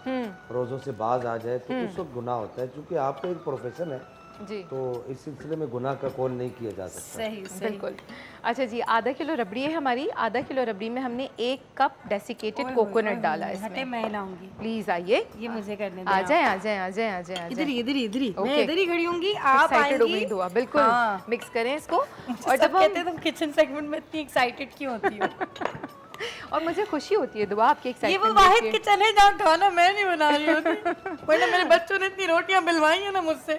Speaker 4: रोज़ों से बाज आ जाए, तो उस वक्त गुनाह होता है। क्योंकि आपका एक प्रोफेशन है,
Speaker 7: जी
Speaker 4: तो इस सिलसिले में गुनाह का कौल नहीं किया जा सकता।
Speaker 1: सही सही।
Speaker 7: बिल्कुल। अच्छा जी, आधा किलो रबड़ी है हमारी। आधा किलो रबड़ी में हमने 1 कप डेसिकेटेड कोकोनट डाला है
Speaker 1: हटे,
Speaker 7: इसमें।
Speaker 1: मैं लाऊंगी।
Speaker 7: प्लीज़ आइए,
Speaker 1: ये मुझे करने
Speaker 7: आ
Speaker 1: दें।
Speaker 7: जाए आ जाए आ जाए आ जाए आ
Speaker 1: इधर
Speaker 7: जाए।
Speaker 1: ही इधर ही इधर ही, मैं
Speaker 7: Okay.
Speaker 1: इधर ही खड़ी होंगी, आप
Speaker 7: एक्साइटेड हो गई
Speaker 1: आएंगी।
Speaker 7: दुआ, बिल्कुल।
Speaker 1: हाँ।
Speaker 7: मिक्स करें इसको।
Speaker 1: और
Speaker 7: और जब
Speaker 1: कहते
Speaker 7: हम,
Speaker 1: हैं तुम किचन सेगमेंट में इतनी एक्साइटेड क्यों होती हो?
Speaker 7: और मुझे खुशी होती है दुआ आपकी
Speaker 1: ये वो
Speaker 7: एक्साइटमेंट
Speaker 1: वाहिद
Speaker 7: देख के।
Speaker 1: किचन है जहाँ खाना मैं नहीं बना रही होती, वरना मेरे बच्चों ने इतनी रोटियां बिलवाई हैं ना मुझसे।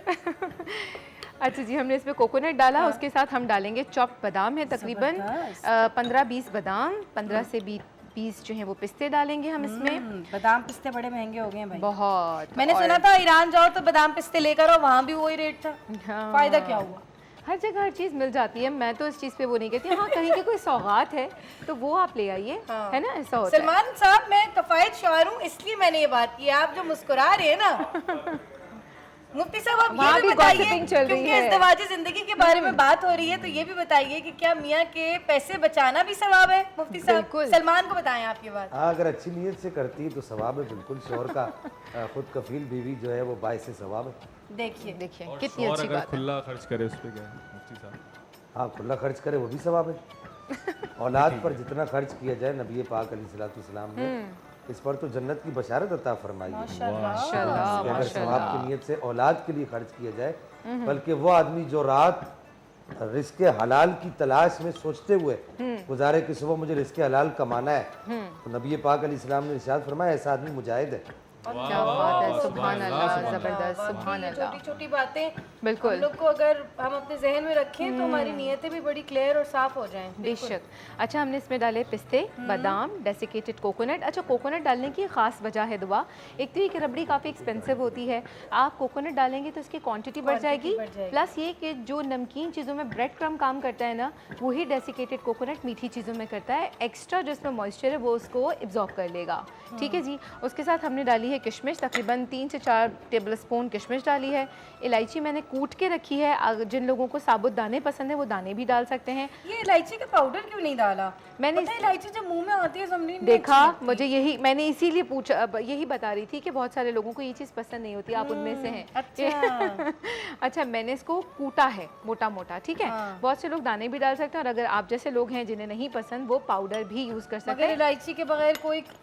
Speaker 7: अच्छा जी, हमने इसमें कोकोनट डाला, उसके साथ हम डालेंगे चॉप्ड बादाम है तकरीबन 15-20 बादाम, 15 से 20 जो है वो पिस्ते डालेंगे हम इसमें।
Speaker 1: बादाम पिस्ते बड़े महंगे हो गए हैं भाई।
Speaker 7: बहुत।
Speaker 1: मैंने सुना था ईरान जाओ तो बादाम पिस्ते लेकर आओ, वहाँ भी वही रेट था।
Speaker 7: हाँ।
Speaker 1: फायदा क्या हुआ?
Speaker 7: हर जगह हर चीज़ मिल जाती है, मैं तो इस चीज़ पे वो नहीं कहती। हाँ, कहीं की कोई सौगात है तो वो आप ले आइए, है ना, ऐसा होता है।
Speaker 1: सलमान साहब, मैं कफायत शौहर हूँ, इसलिए मैंने ये बात की। आप जो मुस्कुरा रहे हैं ना मुफ्ती साहब, आप
Speaker 7: वहाँ
Speaker 1: ये भी
Speaker 7: भी
Speaker 1: बताइए,
Speaker 7: gossiping चल रही
Speaker 1: क्योंकि
Speaker 7: है।
Speaker 1: इज़्दिवाजी जिंदगी के बारे में बात हो रही है, तो ये भी बताइए कि क्या मियाँ के पैसे बचाना भी सवाब है? मुफ्ती साहब,
Speaker 7: बिल्कुल।
Speaker 1: सलमान को बताएं आप ये बात।
Speaker 4: हाँ, अगर अच्छी नीयत से करती है तो सवाब है बिल्कुल। शोहर का खुद कफील बीवी जो है वो बायसे सवाब है।
Speaker 1: देखिए
Speaker 7: देखिए
Speaker 6: और
Speaker 7: कितनी
Speaker 6: शौहर
Speaker 7: अच्छी
Speaker 6: अगर
Speaker 7: बात है।
Speaker 6: खुला खर्च करे उस पे क्या है मुफ्ती साहब?
Speaker 4: हाँ, खुला खर्च करे वो भी सवाब है। औलाद पर जितना खर्च किया जाए, नबी पाक अलैहिस्सलाम ने इस पर तो जन्नत की बशारत अता फरमाई है कि अगर सवाब की नीयत से औलाद के लिए खर्च किया जाए, बल्कि वो आदमी जो रात रिस्के हलाल की तलाश में सोचते हुए गुजारे कि सुबह मुझे रिस्के हलाल कमाना है, तो नबी पाक अलैहिस्सलाम ने इरशाद फरमाया ऐसा आदमी मुजाहिद है।
Speaker 7: क्या बात है, सुभान अल्लाह, जबरदस्त, सुभान अल्लाह।
Speaker 1: छोटी छोटी बातें
Speaker 7: बिल्कुल।
Speaker 1: हम लोग को अगर हम अपने जहन में रखें तो हमारी नीयतें भी बड़ी क्लियर और साफ हो जाएं।
Speaker 7: बेशक। अच्छा, हमने इसमें डाले पिस्ते, बादाम, डेसिकेटेड कोकोनट। अच्छा, कोकोनट डालने की ख़ास वजह है दुआ, एक तो ये कि रबड़ी काफ़ी एक्सपेंसिव होती है, आप कोकोनट डालेंगे तो इसकी क्वांटिटी बढ़ जाएगी, प्लस ये कि जो नमकीन चीज़ों में ब्रेड क्रम काम करता है ना, वही डेसिकेटेड कोकोनट मीठी चीज़ों में करता है। एक्स्ट्रा जो इसमें मॉइस्चर है वो उसको एब्जॉर्ब कर लेगा। ठीक है जी। उसके साथ हमने डाली है किशमिश, तकरीबन 3 से 4 टेबल स्पून किशमिश डाली है। इलायची मैंने कूट के रखी है, जिन लोगों को साबुत दाने पसंद है वो दाने भी डाल सकते हैं।
Speaker 1: ये इलायची का पाउडर क्यों नहीं डाला?
Speaker 7: मैंने
Speaker 1: पता है इलायची जब मुंह में आती है ज़मीन में
Speaker 7: देखा, मुझे यही, मैंने इसीलिए पूछा, अब यही बता रही थी कि बहुत सारे लोगों को ये चीज़ पसंद नहीं होती, आप उनमें से हैं।
Speaker 1: अच्छा।
Speaker 7: अच्छा, मैंने इसको कूटा है मोटा मोटा, ठीक है। बहुत से लोग दाने भी डाल सकते हैं, और अगर आप जैसे लोग हैं जिन्हें नहीं पसंद, वो पाउडर भी यूज़ कर सकते
Speaker 1: मगर
Speaker 7: हैं।
Speaker 1: इलायची के बगैर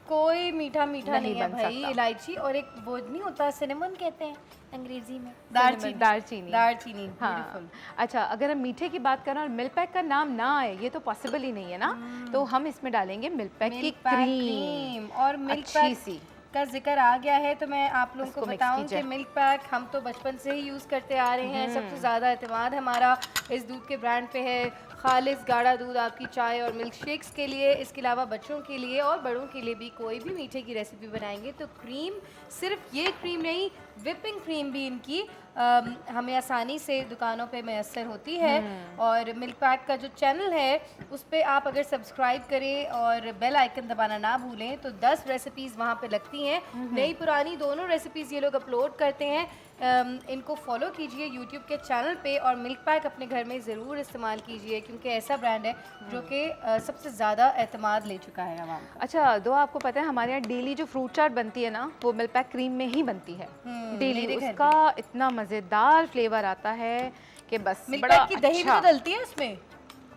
Speaker 1: कोई मीठा मीठा नहीं है
Speaker 7: बन
Speaker 1: भाई।
Speaker 7: सकता।
Speaker 1: इलायची इलायची और एक वो नहीं होता सिनेमन कहते हैं अंग्रेजी में,
Speaker 7: दालचीनी
Speaker 1: दालचीनी।
Speaker 7: हाँ। अच्छा, अगर हम मीठे की बात करें और मिल्क पैक का नाम ना आए, ये तो पॉसिबल ही नहीं है ना, तो हम इसमें डालेंगे मिल्क पैक की क्रीम
Speaker 1: और मिल्क पैक का जिक्र आ गया है तो मैं आप लोगों को बताऊं कि मिल्क पैक हम तो बचपन से ही यूज़ करते आ रहे हैं। सबसे ज़्यादा एतमाद हमारा इस दूध के ब्रांड पे है। खालिस गाढ़ा दूध आपकी चाय और मिल्क शेक्स के लिए, इसके अलावा बच्चों के लिए और बड़ों के लिए भी कोई भी मीठे की रेसिपी बनाएंगे तो क्रीम, सिर्फ ये क्रीम नहीं, विपिंग क्रीम भी इनकी हमें आसानी से दुकानों पे मैसर होती है। और मिल्क पैक का जो चैनल है उस पर आप अगर सब्सक्राइब करें और बेल आइकन दबाना ना भूलें तो 10 रेसिपीज़ वहाँ पे लगती हैं। नई पुरानी दोनों रेसिपीज़ ये लोग अपलोड करते हैं। इनको फॉलो कीजिए यूट्यूब के चैनल पे और मिल्क पैक अपने घर में ज़रूर इस्तेमाल कीजिए क्योंकि ऐसा ब्रांड है जो कि सबसे ज़्यादा एतमाद ले चुका है आवाम का।
Speaker 7: अच्छा, दो आपको पता है हमारे यहाँ डेली जो फ्रूट चाट बनती है ना, वो मिल्क पैक क्रीम में ही बनती है डेली। उसका इतना मज़ेदार फ्लेवर आता है कि बस
Speaker 1: मिल्क
Speaker 7: बड़ा
Speaker 1: पैक की दही भी
Speaker 7: अच्छा।
Speaker 1: तो डलती है उसमें।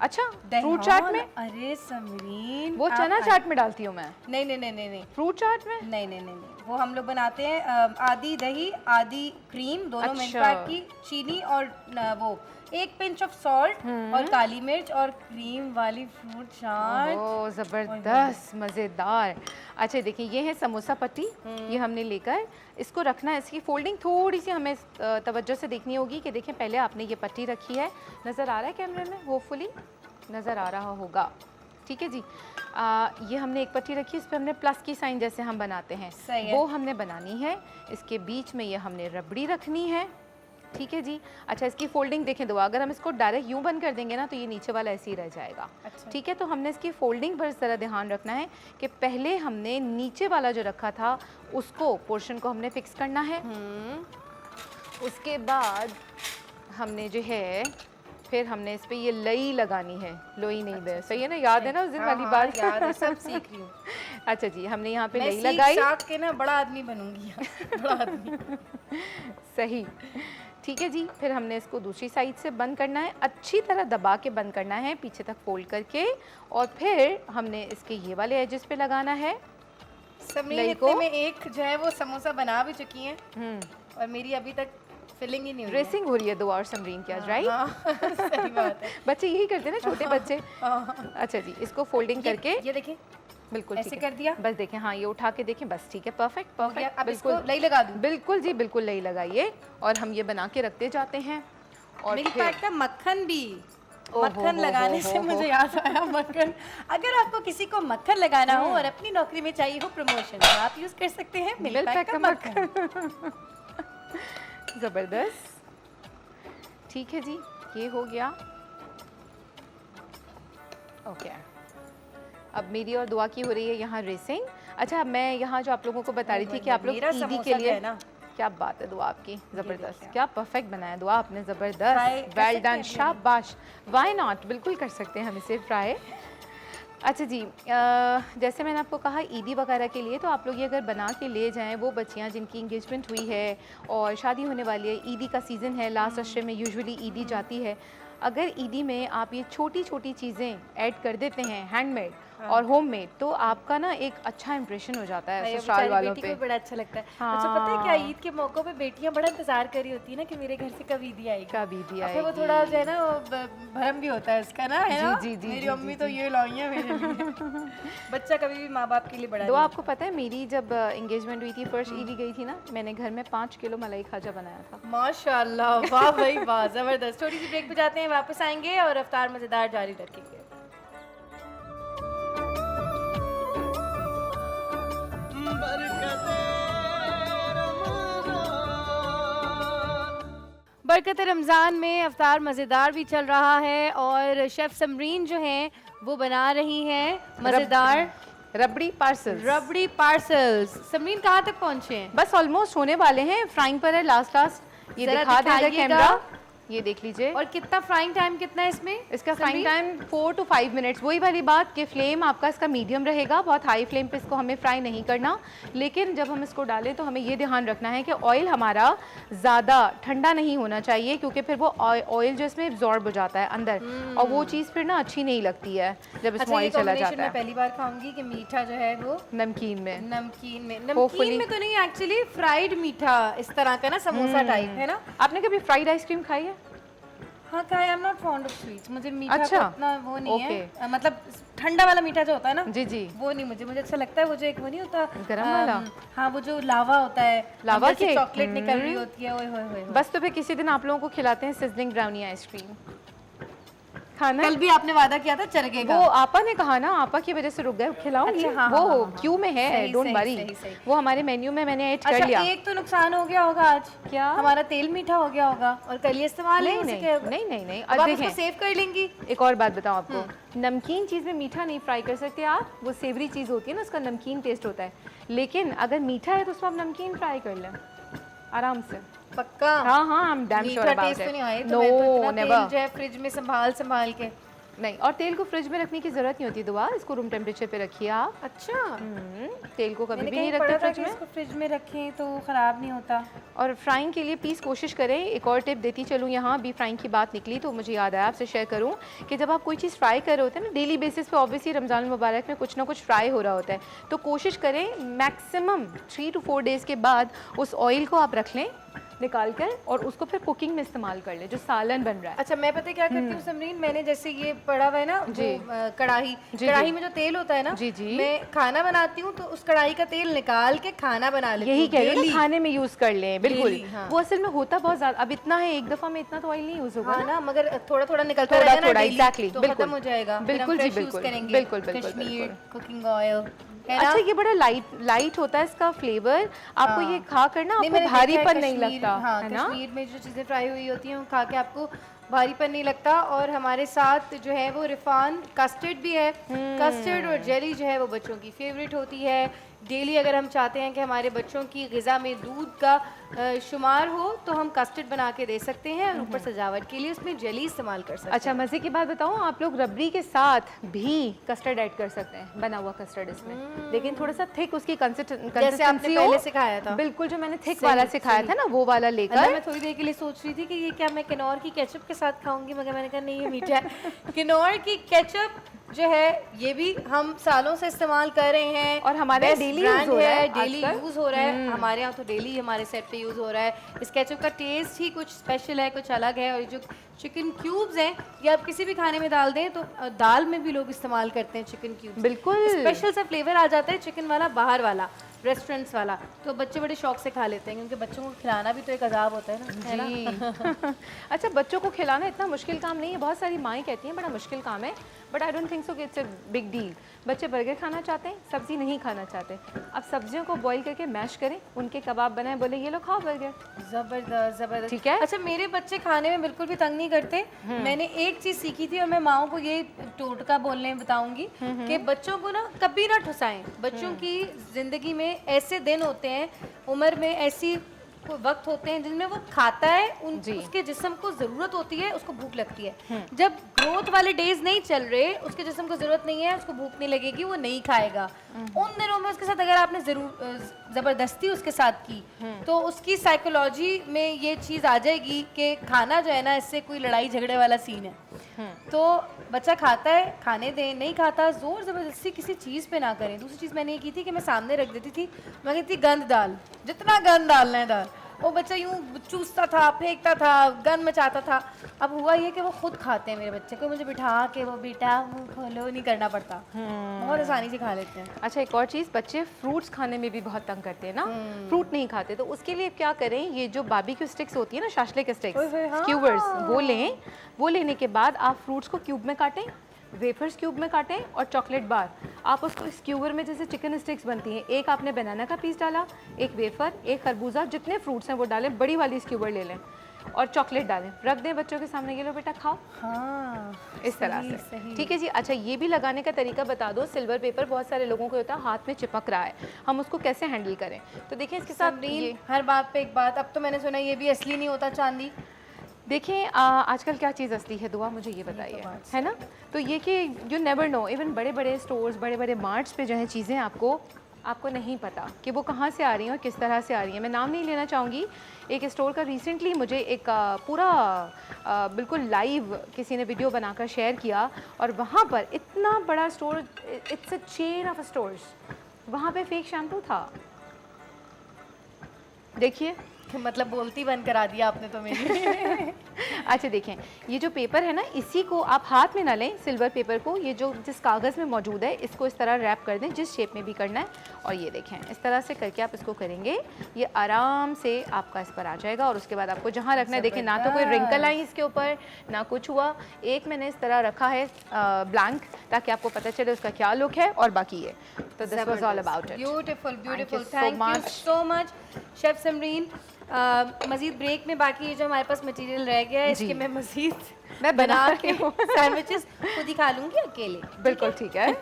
Speaker 7: अच्छा, फ्रूट चाट में?
Speaker 1: अरे समरीन,
Speaker 7: वो चना चाट में डालती हूँ मैं।
Speaker 1: नहीं नहीं नहीं नहीं नहीं,
Speaker 7: फ्रूट चाट में
Speaker 1: नहीं नहीं नहीं नहीं, वो हम लोग बनाते हैं आधी दही आधी क्रीम, दोनों मिल्क पैक की, चीनी और वो 1 पिंच ऑफ सॉल्ट और काली मिर्च और क्रीम वाली फ्रूट चाट।
Speaker 7: ओह ज़बरदस्त, मज़ेदार। अच्छा देखिए, ये है समोसा पट्टी, ये हमने लेकर इसको रखना है। इसकी फोल्डिंग थोड़ी सी हमें तवज्जो से देखनी होगी कि देखें पहले आपने ये पट्टी रखी है, नज़र आ रहा है कैमरे में, होपफुली नज़र आ रहा होगा। ठीक है जी। ये हमने एक पट्टी रखी, इस पर हमने प्लस की साइन जैसे हम बनाते हैं वो हमने बनानी है। इसके बीच में ये हमने रबड़ी रखनी है। ठीक है जी। अच्छा, इसकी फोल्डिंग देखें दो, अगर हम इसको डायरेक्ट यूं बंद कर देंगे ना तो ये नीचे वाला ऐसे ही रह जाएगा। अच्छा। ठीक है, तो हमने इसकी फोल्डिंग पर ज़रा ध्यान रखना है कि पहले हमने नीचे वाला जो रखा था उसको पोर्शन को हमने फिक्स करना है। उसके बाद हमने जो है फिर हमने इस पे ये लई लगानी है, लोई नहीं दे। सही है ना, याद है ना उस दिन वाली बात?
Speaker 1: याद है, सब सीख रही हूँ।
Speaker 7: अच्छा जी, हमने यहाँ पे लई लगाई।
Speaker 1: मैं के ना बड़ा आदमी बनूंगी बड़ा आदमी।
Speaker 7: सही। ठीक है जी, फिर हमने इसको दूसरी साइड से बंद करना है, अच्छी तरह दबा के बंद करना है पीछे तक फोल्ड करके, और फिर हमने इसके ये वाले एजेस पे लगाना है।
Speaker 1: समरीन इतने में एक जो है वो समोसा बना भी चुकी हैं और मेरी अभी तक फिलिंग ही नहीं हुई।
Speaker 7: रेसिंग हो रही है दुआ और समरीन की आज, राइट?
Speaker 1: सही बात है,
Speaker 7: बच्चे यही करते हैं ना, छोटे बच्चे। अच्छा जी, इसको फोल्डिंग करके
Speaker 1: ये देखें,
Speaker 7: बिल्कुल
Speaker 1: ऐसे कर दिया,
Speaker 7: बस देखें, हाँ ये उठा के देखें, बस ठीक है, परफेक्ट परफेक्ट।
Speaker 1: अब इसको लई लगा दूं?
Speaker 7: बिल्कुल जी, बिल्कुल लई लगाइए और हम ये बना के रखते जाते हैं। और
Speaker 1: मिल्क पैक का मक्खन भी, मक्खन लगाने से मुझे याद आया, मक्खन, अगर आपको किसी को मक्खन लगाना हो और अपनी नौकरी में चाहिए हो प्रमोशन, तो आप यूज कर सकते हैं मिल्क पैक का मक्खन।
Speaker 7: ज़बरदस्त। ठीक है जी, ये हो गया। ओके, अब मेरी और दुआ की हो रही है यहाँ रेसिंग। अच्छा, मैं यहाँ जो आप लोगों को बता रही थी कि आप लोग ईदी के लिए ना, क्या बात है दुआ आपकी, ज़बरदस्त, क्या परफेक्ट बनाया दुआ आपने, ज़बरदस्त, वेल डन, शाबाश। व्हाई नॉट, बिल्कुल कर सकते हैं हम इसे फ्राई। अच्छा जी, जैसे मैंने आपको कहा ईदी वगैरह के लिए, तो आप लोग ये अगर बना के ले जाएं, वो बच्चियां जिनकी इंगेजमेंट हुई है और शादी होने वाली है, ईदी का सीज़न है, लास्ट अशरे में यूजुअली ईदी जाती है, अगर ईदी में आप ये छोटी छोटी चीज़ें ऐड कर देते हैं हैंडमेड और होममेड, तो आपका ना एक अच्छा इंप्रेशन हो जाता है ससुराल वालों पे।
Speaker 1: बड़ा अच्छा लगता है।
Speaker 7: हाँ।
Speaker 1: अच्छा, पता है क्या, ईद के मौकों पे बेटियां बड़ा इंतजार कर रही होती है ना कि मेरे घर से कब ईदी आएगी,
Speaker 7: कब ईदी आएगी।
Speaker 1: वो थोड़ा जो है ना भरम भी होता है इसका ना, है ना?
Speaker 7: जी,
Speaker 1: मेरी अम्मी तो ये लाई है मेरे लिए। बच्चा कभी भी माँ बाप के लिए बड़ा।
Speaker 7: तो आपको पता है मेरी जब इंगेजमेंट हुई थी, फर्स्ट ईदी गई थी ना, मैंने घर में 5 किलो मलाई खाजा बनाया था।
Speaker 1: माशाल्लाह, वाह भाई वाह, जबरदस्त। छोटी सी ब्रेक पे जाते हैं, वापस आएंगे और अफ्तार मज़ेदार जारी रखेंगे। बरकत रमज़ान में अफ्तार मज़ेदार भी चल रहा है और शेफ़ समरीन जो हैं वो बना रही हैं मज़ेदार
Speaker 7: रबड़ी पार्सल।
Speaker 1: रबड़ी पार्सल्स। समरीन कहाँ तक पहुँचे हैं?
Speaker 7: बस ऑलमोस्ट होने वाले हैं, फ्राइंग पर है, लास्ट ये दिखा देगा कैमरा। ये देख लीजिए।
Speaker 1: और कितना फ्राइंग टाइम कितना है इसमें?
Speaker 7: इसका फ्राइंग टाइम 4 to 5 मिनट्स। वही वाली बात कि फ्लेम आपका इसका मीडियम रहेगा, बहुत हाई फ्लेम पे इसको हमें फ्राई नहीं करना। लेकिन जब हम इसको डालें तो हमें ये ध्यान रखना है कि ऑयल हमारा ज़्यादा ठंडा नहीं होना चाहिए, क्योंकि फिर वो ऑयल जो इसमें एब्जॉर्ब हो जाता है अंदर, और वो चीज़ फिर ना अच्छी नहीं लगती है जब इसमें ऑयल चला जाता है।
Speaker 1: पहली बार खाऊंगी कि मीठा जो है वो
Speaker 7: नमकीन में
Speaker 1: नमकीन में तो नहीं, एक्चुअली फ्राइड मीठा इस तरह का ना, समोसा टाइप है ना।
Speaker 7: आपने कभी फ्राइड आइसक्रीम खाई है?
Speaker 1: हाँ खाया। I am not fond of sweets, मुझे मीठा
Speaker 7: अच्छा।
Speaker 1: का इतना वो नहीं है, मतलब ठंडा वाला मीठा जो होता है ना,
Speaker 7: जी जी,
Speaker 1: वो नहीं मुझे अच्छा लगता है। वो जो एक वो नहीं होता
Speaker 7: गरम वाला,
Speaker 1: हाँ वो जो लावा होता है,
Speaker 7: लावा
Speaker 1: अंदर से
Speaker 7: केक,
Speaker 1: चॉकलेट निकल रही होती है। ओए होए होए।
Speaker 7: बस तो फिर किसी दिन आप लोगों को खिलाते हैं सिजलिंग ब्राउनी आइसक्रीम। खाना
Speaker 1: कल भी आपने वादा किया था चरगेगा।
Speaker 7: वो आपा ने कहा ना, आपा की वजह से रुक गए, खिलाऊंगी।
Speaker 1: अच्छा, हाँ,
Speaker 7: वो
Speaker 1: हाँ, हाँ,
Speaker 7: क्यू में है,
Speaker 1: सही,
Speaker 7: डोंट
Speaker 1: सही,
Speaker 7: वरी।
Speaker 1: सही, सही।
Speaker 7: वो हमारे मेन्यू में मैंने ऐड
Speaker 1: अच्छा,
Speaker 7: कर लिया।
Speaker 1: एक तो नुकसान हो गया होगा आज,
Speaker 7: क्या?
Speaker 1: हमारा तेल मीठा हो गया होगा और कल ये इस्तेमाल
Speaker 7: नहीं
Speaker 1: हो
Speaker 7: नहीं
Speaker 1: सकेगा।
Speaker 7: नहीं नहीं नहीं,
Speaker 1: अब
Speaker 7: अब
Speaker 1: आप उसको
Speaker 7: देखें,
Speaker 1: सेव कर लेंगी।
Speaker 7: एक और बात बताऊं आपको, नमकीन चीज़ में मीठा नहीं फ्राई कर सकते आप। वो सेवरी चीज़ होती है ना, उसका नमकीन टेस्ट होता है। लेकिन अगर मीठा है तो उसमें आप नमकीन फ्राई कर लें आराम से।
Speaker 1: पक्का?
Speaker 7: हाँ हाँ, हम डैम श्योर
Speaker 1: मीठा
Speaker 7: अबाउट
Speaker 1: टेस्ट तो नहीं आए
Speaker 7: इट।
Speaker 1: तो मैं तो
Speaker 7: नो
Speaker 1: इतना तेल
Speaker 7: नेवर।
Speaker 1: जो है फ्रिज में संभाल के।
Speaker 7: नहीं, और तेल को फ्रिज में रखने की जरूरत नहीं होती दुआ, इसको रूम टेम्परेचर पे रखिए आप।
Speaker 1: अच्छा,
Speaker 7: तेल को कभी
Speaker 1: मैंने
Speaker 7: भी
Speaker 1: कहीं
Speaker 7: नहीं
Speaker 1: पढ़ा
Speaker 7: रखते
Speaker 1: था
Speaker 7: फ्रिज
Speaker 1: कि
Speaker 7: में।
Speaker 1: इसको फ्रिज में रखें तो खराब नहीं होता।
Speaker 7: और फ्राइंग के लिए प्लीज़ कोशिश करें, एक और टिप देती चलूँ, यहाँ भी फ्राइंग की बात निकली तो मुझे याद आया आपसे शेयर करूँ कि जब आप कोई चीज़ फ्राई कर रहे होते हैं ना डेली बेसिस पे, ऑब्वियसली रमज़ान मुबारक में कुछ ना कुछ फ्राई हो रहा होता है, तो कोशिश करें मैक्सिमम 3 to 4 डेज़ के बाद उस ऑयल को आप रख लें निकाल कर, और उसको फिर कुकिंग में इस्तेमाल कर लें जो सालन बन रहा है।
Speaker 1: अच्छा, मैं पता है क्या करती हूँ समरीन, मैंने जैसे ये पड़ा हुआ है ना
Speaker 7: जी।
Speaker 1: वो, कढ़ाई
Speaker 7: जी,
Speaker 1: कढ़ाई
Speaker 7: जी।
Speaker 1: में जो तेल होता है ना,
Speaker 7: जी, जी।
Speaker 1: मैं खाना बनाती हूँ तो उस कढ़ाई का तेल निकाल के खाना बना लेती हूँ।
Speaker 7: यही कह रही हूँ
Speaker 1: daily।
Speaker 7: ना, खाने में यूज़ कर लें, बिल्कुल।
Speaker 1: Daily, हाँ।
Speaker 7: वो असल में होता बहुत ज़्यादा, अब इतना है एक दफ़ा में इतना तो ऑयल नहीं यूज़ होगा
Speaker 1: हाँ ना, मगर थोड़ा थोड़ा निकलता
Speaker 7: थोड़ा
Speaker 1: रहेगा ना
Speaker 7: थोड़ा,
Speaker 1: daily,
Speaker 7: exactly,
Speaker 1: तो
Speaker 7: बिल्कुल।
Speaker 1: खत्म हो जाएगा। फिर हम
Speaker 7: बिल्कुल जी,
Speaker 1: fresh use
Speaker 7: बिल्कुल,
Speaker 1: करेंगे।
Speaker 7: बिल्कुल, बिल्कुल,
Speaker 1: कश्मीर
Speaker 7: बिल्कुल।
Speaker 1: कुकिंग ऑयल है ना।
Speaker 7: अच्छा, ये बड़ा लाइट होता है इसका फ्लेवर, आपको
Speaker 1: हाँ।
Speaker 7: ये खा कर ना
Speaker 1: नहीं,
Speaker 7: आपको
Speaker 1: मैंने देखा है
Speaker 7: भारीपन नहीं
Speaker 1: कश्मीर-
Speaker 7: लगता,
Speaker 1: हाँ,
Speaker 7: है ना?
Speaker 1: कश्मीर में जो चीज़ें फ्राई हुई होती हैं वो खा के आपको भारीपन नहीं लगता। और हमारे साथ जो है वो रिफान कस्टर्ड भी है। कस्टर्ड और जेली जो है वो बच्चों की फेवरेट होती है। डेली अगर हम चाहते हैं कि हमारे बच्चों की ग़िज़ा में दूध का शुमार हो तो हम कस्टर्ड बना के दे सकते हैं, और ऊपर सजावट के लिए उसमें जेली इस्तेमाल कर सकते हैं।
Speaker 7: अच्छा, मज़े की बात बताऊँ, आप लोग रबड़ी के साथ भी कस्टर्ड ऐड कर सकते हैं, बना हुआ कस्टर्ड इसमें, लेकिन थोड़ा सा थिक उसकी
Speaker 1: जैसे आपने
Speaker 7: कंसिस्टेंसी
Speaker 1: पहले
Speaker 7: हो।
Speaker 1: सिखाया था।
Speaker 7: बिल्कुल, जो मैंने थिक
Speaker 1: सही,
Speaker 7: वाला सिखाया
Speaker 1: सही।
Speaker 7: था ना, वो वाला
Speaker 1: अल्लाह,
Speaker 7: लेकर।
Speaker 1: मैं थोड़ी देर के लिए सोच रही थी कि ये क्या मैं किनौर की केचप के साथ खाऊंगी, मगर मैंने कहा नहीं ये मीठा है। किनौर की केचप जो है ये भी हम सालों से इस्तेमाल कर रहे हैं,
Speaker 7: और हमारे
Speaker 1: Best
Speaker 7: डेली
Speaker 1: brand
Speaker 7: यूज़ हो रहा है
Speaker 1: डेली
Speaker 7: आजकल।
Speaker 1: यूज़ हो रहा है। हमारे यहाँ तो डेली हमारे सेट पे यूज़ हो रहा है। इस केचप का टेस्ट ही कुछ स्पेशल है, कुछ अलग है। और ये जो चिकन क्यूब्स हैं, ये आप किसी भी खाने में डाल दें तो दाल में भी लोग इस्तेमाल करते हैं चिकन क्यूब्स।
Speaker 7: बिल्कुल
Speaker 1: स्पेशल सा फ्लेवर आ जाता है चिकन वाला, बाहर वाला रेस्टोरेंट्स वाला, तो बच्चे बड़े शौक से खा लेते हैं, क्योंकि बच्चों को खिलाना भी तो एक अजाब होता है ना, है ना?
Speaker 7: जी। अच्छा, बच्चों को खिलाना इतना मुश्किल काम नहीं है, बहुत सारी माएँ कहती हैं बड़ा मुश्किल काम है, but I don't think so कि इट्स अ बिग डील। बच्चे बर्गर खाना चाहते हैं, सब्जी नहीं खाना चाहते, अब सब्जियों को बॉईल करके मैश करें, उनके कबाब बनाएं, बोले ये लो खाओ बर्गर।
Speaker 1: जबरदस्त जबरदस्त,
Speaker 7: ठीक है।
Speaker 1: अच्छा, मेरे बच्चे खाने में बिल्कुल भी तंग नहीं करते। मैंने एक चीज सीखी थी और मैं माओ को ये टोटका बोलने बताऊंगी कि बच्चों को ना कभी ना ठुसाएं। बच्चों की जिंदगी में ऐसे दिन होते हैं, उम्र में ऐसी वक्त होते हैं जिनमें वो खाता है, उसके जिस्म को ज़रूरत होती है, उसको भूख लगती है। जब ग्रोथ वाले डेज नहीं चल रहे, उसके जिस्म को ज़रूरत नहीं है, उसको भूख नहीं लगेगी, वो नहीं खाएगा। उन दिनों में उसके साथ अगर आपने ज़बरदस्ती उसके साथ की तो उसकी साइकोलॉजी में ये चीज़ आ जाएगी कि खाना जो है ना, इससे कोई लड़ाई झगड़े वाला सीन है। तो बच्चा खाता है, खाने दें, नहीं खाता ज़ोर ज़बरदस्ती किसी चीज़ पे ना करें। दूसरी चीज़ मैंने ये की थी कि मैं सामने रख देती थी, मैं कहती थी गंद डाल, जितना गंद डालना है डाल। वो बच्चा यूँ चूसता था, फेंकता था, गंद मचाता था। अब हुआ ये कि वो खुद खाते हैं मेरे बच्चे को, मुझे बिठा के वो बेटा मुँह खोलो नहीं करना पड़ता, बहुत आसानी से खा लेते हैं।
Speaker 7: अच्छा, एक और चीज़, बच्चे फ्रूट्स खाने में भी बहुत तंग करते हैं ना, फ्रूट नहीं खाते, तो उसके लिए क्या करें, ये जो बारबेक्यू स्टिक्स होती है ना, शाशलिक स्टिक्स, स्क्यूवर्स, वो लें। वो लेने के बाद आप फ्रूट्स को क्यूब में काटें, वेफर्स क्यूब में काटें, और चॉकलेट बार आप उसको स्क्यूवर में, जैसे चिकन स्टिक्स बनती हैं, एक आपने बनाना का पीस डाला, एक वेफर, एक खरबूजा, जितने फ्रूट्स हैं वो डालें, बड़ी वाली स्क्यूवर ले लें और चॉकलेट डालें, रख दें बच्चों के सामने, ये लो बेटा खाओ।
Speaker 1: हाँ,
Speaker 7: इस तरह से, ठीक है जी। अच्छा, ये भी लगाने का तरीका बता दो। सिल्वर पेपर बहुत सारे लोगों को होता है हाथ में चिपक रहा है, हम उसको कैसे हैंडल करें? तो देखिए इसके साथ
Speaker 1: हर बात पे एक बात, अब तो मैंने सुना ये भी असली नहीं होता चांदी।
Speaker 7: देखें आजकल क्या चीज़ असली है दुआ, मुझे ये बताइए, है ना? तो ये कि यू नेवर नो, इवन बड़े बड़े स्टोर्स, बड़े बड़े मार्ट्स पे जो है चीज़ें आपको नहीं पता कि वो कहाँ से आ रही हैं और किस तरह से आ रही हैं। मैं नाम नहीं लेना चाहूँगी। एक स्टोर का रिसेंटली मुझे एक पूरा बिल्कुल लाइव किसी ने वीडियो बनाकर शेयर किया, और वहाँ पर इतना बड़ा store, it's a chain of stores, वहाँ पे फेक शैम्पू था। देखिए
Speaker 1: मतलब बोलती बंद करा दिया आपने तो मेरी।
Speaker 7: अच्छा देखें, ये जो पेपर है ना, इसी को आप हाथ में ना लें, सिल्वर पेपर को, ये जो जिस कागज़ में मौजूद है इसको इस तरह रैप कर दें, जिस शेप में भी करना है, और ये देखें इस तरह से करके आप इसको करेंगे, ये आराम से आपका इस पर आ जाएगा। और उसके बाद आपको जहाँ रखना है, देखें ना तो कोई रिंकल आई इसके ऊपर, ना कुछ हुआ। एक मैंने इस तरह रखा है ब्लैंक, ताकि आपको पता चले उसका क्या लुक है, और बाकी ये तो this was all about it.
Speaker 1: Beautiful beautiful, thank you so much chef Samreen. मज़ीद ब्रेक में बाकी ये जो हमारे पास मटेरियल रह गया है, इसके मैं मज़ीद
Speaker 7: मैं बना
Speaker 1: के सैंडविचेस खुद ही खा लूँगी अकेले।
Speaker 7: बिल्कुल ठीक है।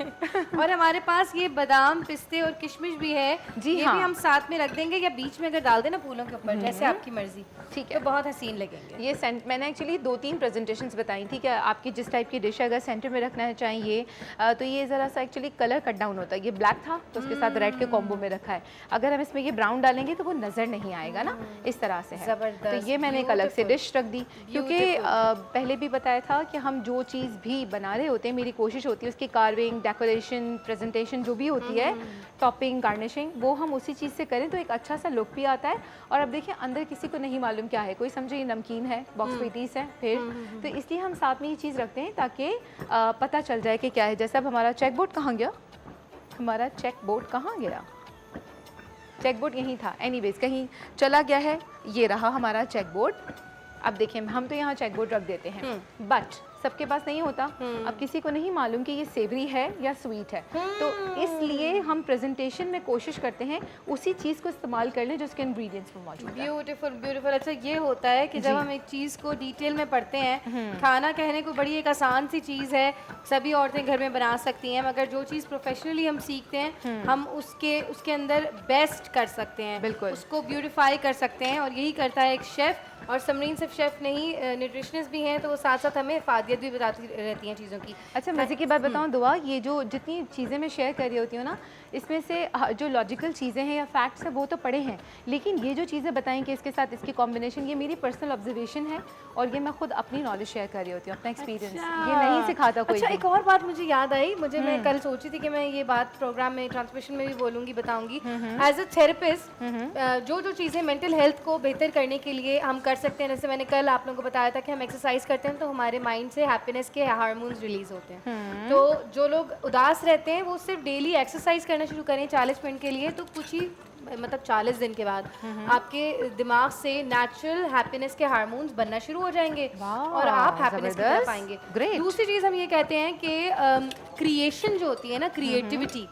Speaker 1: और हमारे पास ये बादाम, पिस्ते और किशमिश भी है
Speaker 7: जी,
Speaker 1: ये
Speaker 7: हाँ।
Speaker 1: भी हम साथ में रख देंगे, या बीच में अगर डाल देना फूलों के ऊपर, जैसे आपकी मर्जी,
Speaker 7: ठीक है।
Speaker 1: तो बहुत हसीन लगेंगे।
Speaker 7: ये मैंने एक्चुअली 2-3 प्रेजेंटेशंस बताई थी कि आपकी जिस टाइप की डिश अगर सेंटर में रखना चाहिए, तो ये ज़रा सा एक्चुअली कलर कट डाउन होता है। ये ब्लैक था तो उसके साथ रेड के कॉम्बो में रखा है। अगर हम इसमें ये ब्राउन डालेंगे तो वो नज़र नहीं आएगा ना, इस तरह से है।
Speaker 1: ज़बरदस्त,
Speaker 7: तो ये मैंने एक अलग से डिश रख दी, क्योंकि पहले भी बताया था कि हम जो चीज़ भी बना रहे होते हैं, मेरी कोशिश होती है उसकी कार्विंग, डेकोरेशन, प्रेजेंटेशन जो भी होती है, टॉपिंग, गार्निशिंग, वो हम उसी चीज़ से करें तो एक अच्छा सा लुक भी आता है। और अब देखिए अंदर किसी को नहीं मालूम क्या है, कोई समझे ये नमकीन है, बॉक्स पेटीज है, फिर तो इसलिए हम साथ में ये चीज़ रखते हैं ताकि पता चल जाए कि क्या है। जैसे अब हमारा चेक बोर्ड कहाँ गया, हमारा चेक बोर्ड कहाँ गया, चेक बोर्ड यहीं था, एनीवेज कहीं चला गया है, ये रहा हमारा चेक बोर्ड। अब देखिए हम तो यहाँ चेक बोर्ड रख देते हैं, बट सबके पास नहीं होता। अब किसी को नहीं मालूम कि ये सेवरी है या स्वीट है, तो इसलिए हम प्रेजेंटेशन में कोशिश करते हैं उसी चीज़ को इस्तेमाल कर लें जो उसके इंग्रेडिएंट्स में मौजूद है।
Speaker 1: Beautiful beautiful. अच्छा ये होता है कि जब हम एक चीज़ को डिटेल में पढ़ते हैं, खाना कहने को बड़ी एक आसान सी चीज़ है, सभी औरतें घर में बना सकती हैं, मगर जो चीज़ प्रोफेशनली हम सीखते हैं, हम उसके अंदर बेस्ट कर सकते हैं,
Speaker 7: बिल्कुल
Speaker 1: उसको ब्यूटिफाई कर सकते हैं, और यही करता है एक शेफ़। और समरीन सिर्फ शेफ़ नहीं, न्यूट्रिशनिस्ट भी हैं, तो वो साथ साथ हमें इफादियत भी बताती रहती हैं चीज़ों की।
Speaker 7: अच्छा मज़े की बात बताऊँ दुआ, ये जो जितनी चीज़ें मैं शेयर कर रही होती हूँ ना, इसमें से जो लॉजिकल चीज़ें हैं या फैक्ट्स हैं वो तो पढ़े हैं, लेकिन ये जो चीज़ें बताएं कि इसके साथ इसकी कॉम्बिनेशन, ये मेरी पर्सनल ऑब्जर्वेशन है, और ये मैं खुद अपनी नॉलेज शेयर कर रही होती हूँ, अपना एक्सपीरियंस। ये नहीं सिखाता कोई।
Speaker 1: अच्छा एक और बात मुझे याद आई, मैं कल सोची थी कि मैं ये बात प्रोग्राम में, ट्रांसमिशन में भी बोलूँगी, बताऊँगी। एज अ थेरेपिस्ट, जो चीज़ें मेंटल हेल्थ को बेहतर करने के लिए हम कर सकते हैं, जैसे मैंने कल आप लोगों को बताया था कि हम एक्सरसाइज करते हैं तो हमारे माइंड से हैप्पीनेस के हार्मोन्स रिलीज होते हैं। तो जो लोग उदास रहते हैं वो सिर्फ डेली एक्सरसाइज करना शुरू करें 40 मिनट के लिए, तो कुछ ही मतलब 40 दिन के बाद आपके दिमाग से नेचुरल हैप्पीनेस के हार्मोन्स बनना शुरू हो जाएंगे, और आप हैप्पीनेस की तरफ आएंगे। दूसरी चीज़ हम ये कहते हैं कि क्रिएशन जो होती है ना, क्रिएटिविटी,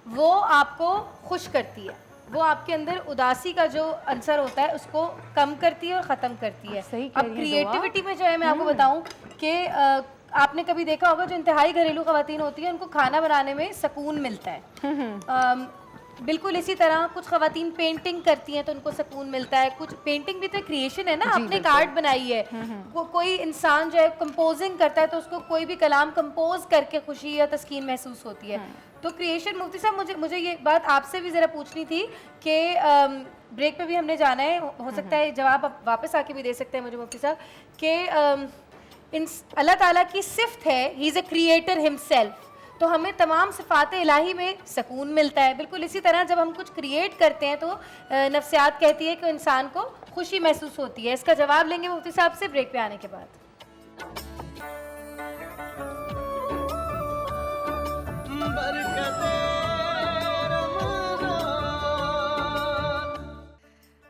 Speaker 1: वो आपको खुश करती है, वो आपके अंदर उदासी का जो अंसर होता है उसको कम करती है और ख़त्म करती है।
Speaker 7: सही
Speaker 1: अब क्रिएटिविटी में जो है मैं आपको बताऊं कि आपने कभी देखा होगा जो इंतहाई घरेलू ख़वातीन होती हैं उनको खाना बनाने में सुकून मिलता है। बिल्कुल इसी तरह कुछ ख़वातीन पेंटिंग करती हैं तो उनको सुकून मिलता है। कुछ पेंटिंग भी तो क्रिएशन है ना, आपने एक आर्ट बनाई है। कोई इंसान जो है कंपोजिंग करता है तो उसको कोई भी कलाम कंपोज करके खुशी या तस्कीन महसूस होती है। तो क्रिएशन, मुफ्ती साहब मुझे ये बात आपसे भी ज़रा पूछनी थी कि ब्रेक पे भी हमने जाना है, हो सकता है जवाब आप वापस आके भी दे सकते हैं मुझे मुफ्ती साहब, कि अल्लाह ताला की सिफ्त है, he is a creator himself, तो हमें तमाम सिफ़ात इलाही में सुकून मिलता है। बिल्कुल इसी तरह जब हम कुछ क्रिएट करते हैं तो नफ्सियात कहती है कि इंसान को खुशी महसूस होती है। इसका जवाब लेंगे मुफ्ती साहब से ब्रेक पे आने के बाद।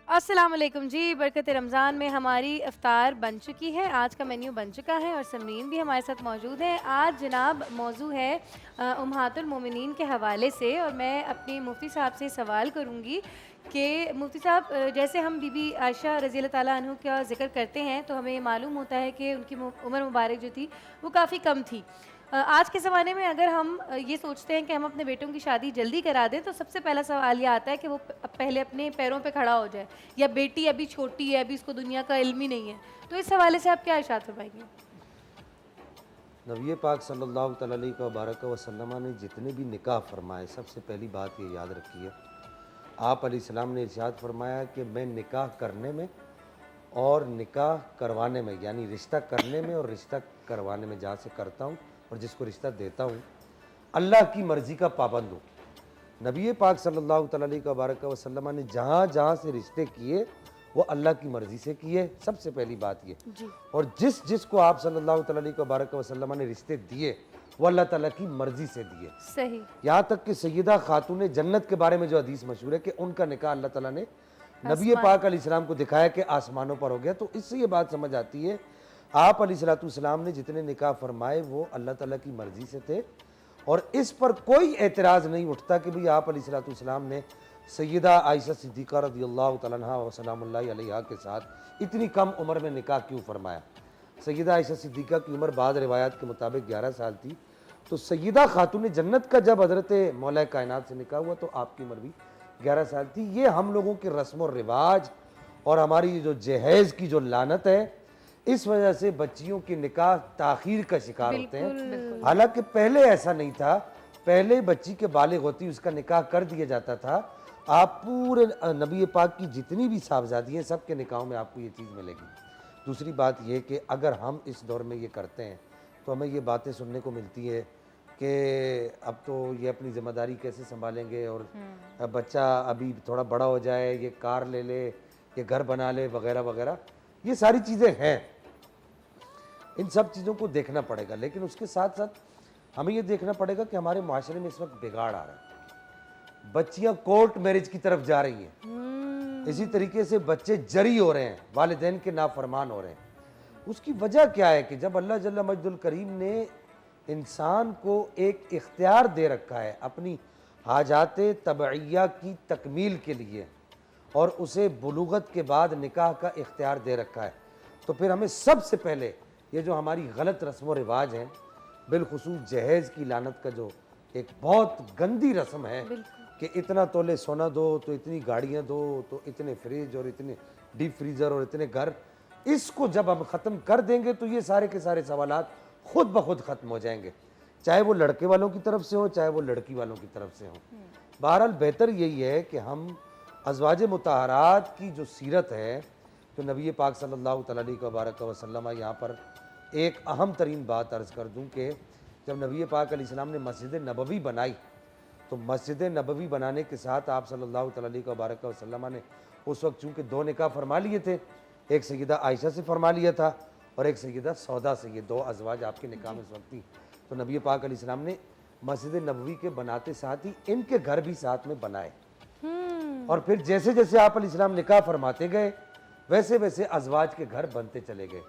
Speaker 1: अस्सलाम वालेकुम जी, बरकत रमज़ान में हमारी इफ्तार बन चुकी है, आज का मेन्यू बन चुका है और समरीन भी हमारे साथ मौजूद है। आज जनाब मौजू है उम्महातुल मोमिनीन के हवाले से, और मैं अपनी मुफ्ती साहब से सवाल करूँगी कि मुफ्ती साहब जैसे हम बीबी आयशा रज़ी अल्लाह ताला अन्हु का जिक्र करते हैं तो हमें मालूम होता है कि उनकी उम्र मुबारक जो थी वो काफ़ी कम थी। आज के ज़माने में अगर हम ये सोचते हैं कि हम अपने बेटों की शादी जल्दी करा दें तो सबसे पहला सवाल ये आता है कि वो पहले अपने पैरों पे खड़ा हो जाए, या बेटी अभी छोटी है, अभी इसको दुनिया का इल्म ही नहीं है। तो इस हवाले से आप क्या इरशाद फरमाएंगे?
Speaker 4: नबी पाक सल्लल्लाहु अलैहि वसल्लम ने जितने भी निकाह फरमाए, सबसे पहली बात ये याद रखिए, आप अलैहिस्सलाम ने इरशाद फरमाया कि मैं निकाह करने में और निकाह करवाने में, यानी रिश्ता करने में और रिश्ता करवाने में, जहाँ से करता हूँ और जिसको रिश्ता देता हूँ, अल्लाह की मर्ज़ी का पाबंद हूँ। नबी पाक सल्लल्लाहु अलैहि वसल्लम ने जहाँ जहाँ से रिश्ते किए वो अल्लाह की मर्ज़ी से किए, सबसे पहली बात ये। और जिसको आप सल्लल्लाहु अलैहि वसल्लम ने रिश्ते दिए वो अल्लाह ताला की मर्ज़ी से दिए।
Speaker 1: सही।
Speaker 4: यहाँ तक कि सैयदा खातून जन्नत के बारे में जो हदीस मशहूर है कि उनका निकाह अल्लाह ताला ने नबी पाक अलैहिस्सलाम को दिखाया कि आसमानों पर हो गया। तो इससे ये बात समझ आती है, आप अलैहिस्सलाम ने जितने निकाह फरमाए वो अल्लाह ताला की मर्ज़ी से थे, और इस पर कोई एतराज़ नहीं उठता कि भाई आप अलैहिस्सलाम ने सैयदा आयशा सिद्दीक़ा रज़ियल्लाहु तआला अन्हा व सलामुल्लाहि अलैहा के साथ इतनी कम उम्र में निकाह क्यों फरमाया। सैयदा आयशा सिद्दीक़ा की उम्र बाद रिवायात के मुताबिक 11 साल थी। तो सैयदा खातून जन्नत का जब हज़रत मौला कायनात से निकाह हुआ तो आपकी उम्र भी 11 साल थी। ये हम लोगों के रस्म और रिवाज और हमारी जो जहेज़ की जो लानत है, इस वजह से बच्चियों के निकाह ताख़ीर का शिकार होते हैं। हालांकि पहले ऐसा नहीं था, पहले बच्ची के बालिग होती उसका निकाह कर दिया जाता था। आप पूरे नबी पाक की जितनी भी साहबजादी हैं सब के निकाहों में आपको ये चीज़ मिलेगी। दूसरी बात ये कि अगर हम इस दौर में ये करते हैं तो हमें ये बातें सुनने को मिलती है कि अब तो ये अपनी ज़िम्मेदारी कैसे संभालेंगे, और बच्चा अभी थोड़ा बड़ा हो जाए, ये कार ले ले, ये घर बना ले, वगैरह वगैरह। ये सारी चीज़ें हैं, इन सब चीज़ों को देखना पड़ेगा। लेकिन उसके साथ साथ हमें ये देखना पड़ेगा कि हमारे माशरे में इस वक्त बिगाड़ आ रहा है, बच्चियां कोर्ट मैरिज की तरफ जा रही हैं, इसी तरीके से बच्चे जरी हो रहे हैं, वालिदैन के नाफरमान हो रहे हैं। उसकी वजह क्या है कि जब अल्लाह जल्ल मजदुल करीम ने इंसान को एक इख्तियार दे रखा है अपनी हाजात तबइया की तकमील के लिए, और उसे बुलूगत के बाद निकाह का इख्तियार दे रखा है, तो फिर हमें सबसे पहले ये जो हमारी गलत रस्म व रिवाज हैं, बिलखुसूस जहेज़ की लानत का जो एक बहुत गंदी रस्म है कि इतना तोले सोना दो तो इतनी गाड़ियाँ दो तो इतने फ्रिज और इतने डीप फ्रीज़र और इतने घर, इसको जब हम ख़त्म कर देंगे तो ये सारे के सारे सवालात खुद ब खुद ख़त्म हो जाएंगे, चाहे वो लड़के वालों की तरफ से हो चाहे वो लड़की वालों की तरफ से हो। बहरहाल बेहतर यही है कि हम अज़वाज मुताहरात की जो सीरत है, तो नबी पाक सल्लल्लाहु अलैहि वसल्लम, यहाँ पर एक अहम तरीन बात अर्ज़ कर दूँ कि जब नबी पाक अलैहिस्सलाम ने मस्जिद नबवी बनाई तो मस्जिद नबवी बनाने के साथ आप सल्लल्लाहु अलैहि वसल्लम ने उस वक्त चूँकि 2 निकाह फरमा लिए थे, एक सैयदा आयशा से फरमा लिया था और एक सैयदा सौदा से, ये 2 अज़वाज आपके निकाह में इस वक्त थी। तो नबी पाक अलैहिस्सलाम ने मस्जिद नबवी के बनाते साथ ही इनके घर भी साथ में बनाए, और फिर जैसे जैसे आप अलैहिस्सलाम निकाह फरमाते गए वैसे वैसे अज़वाज के घर बनते चले गए।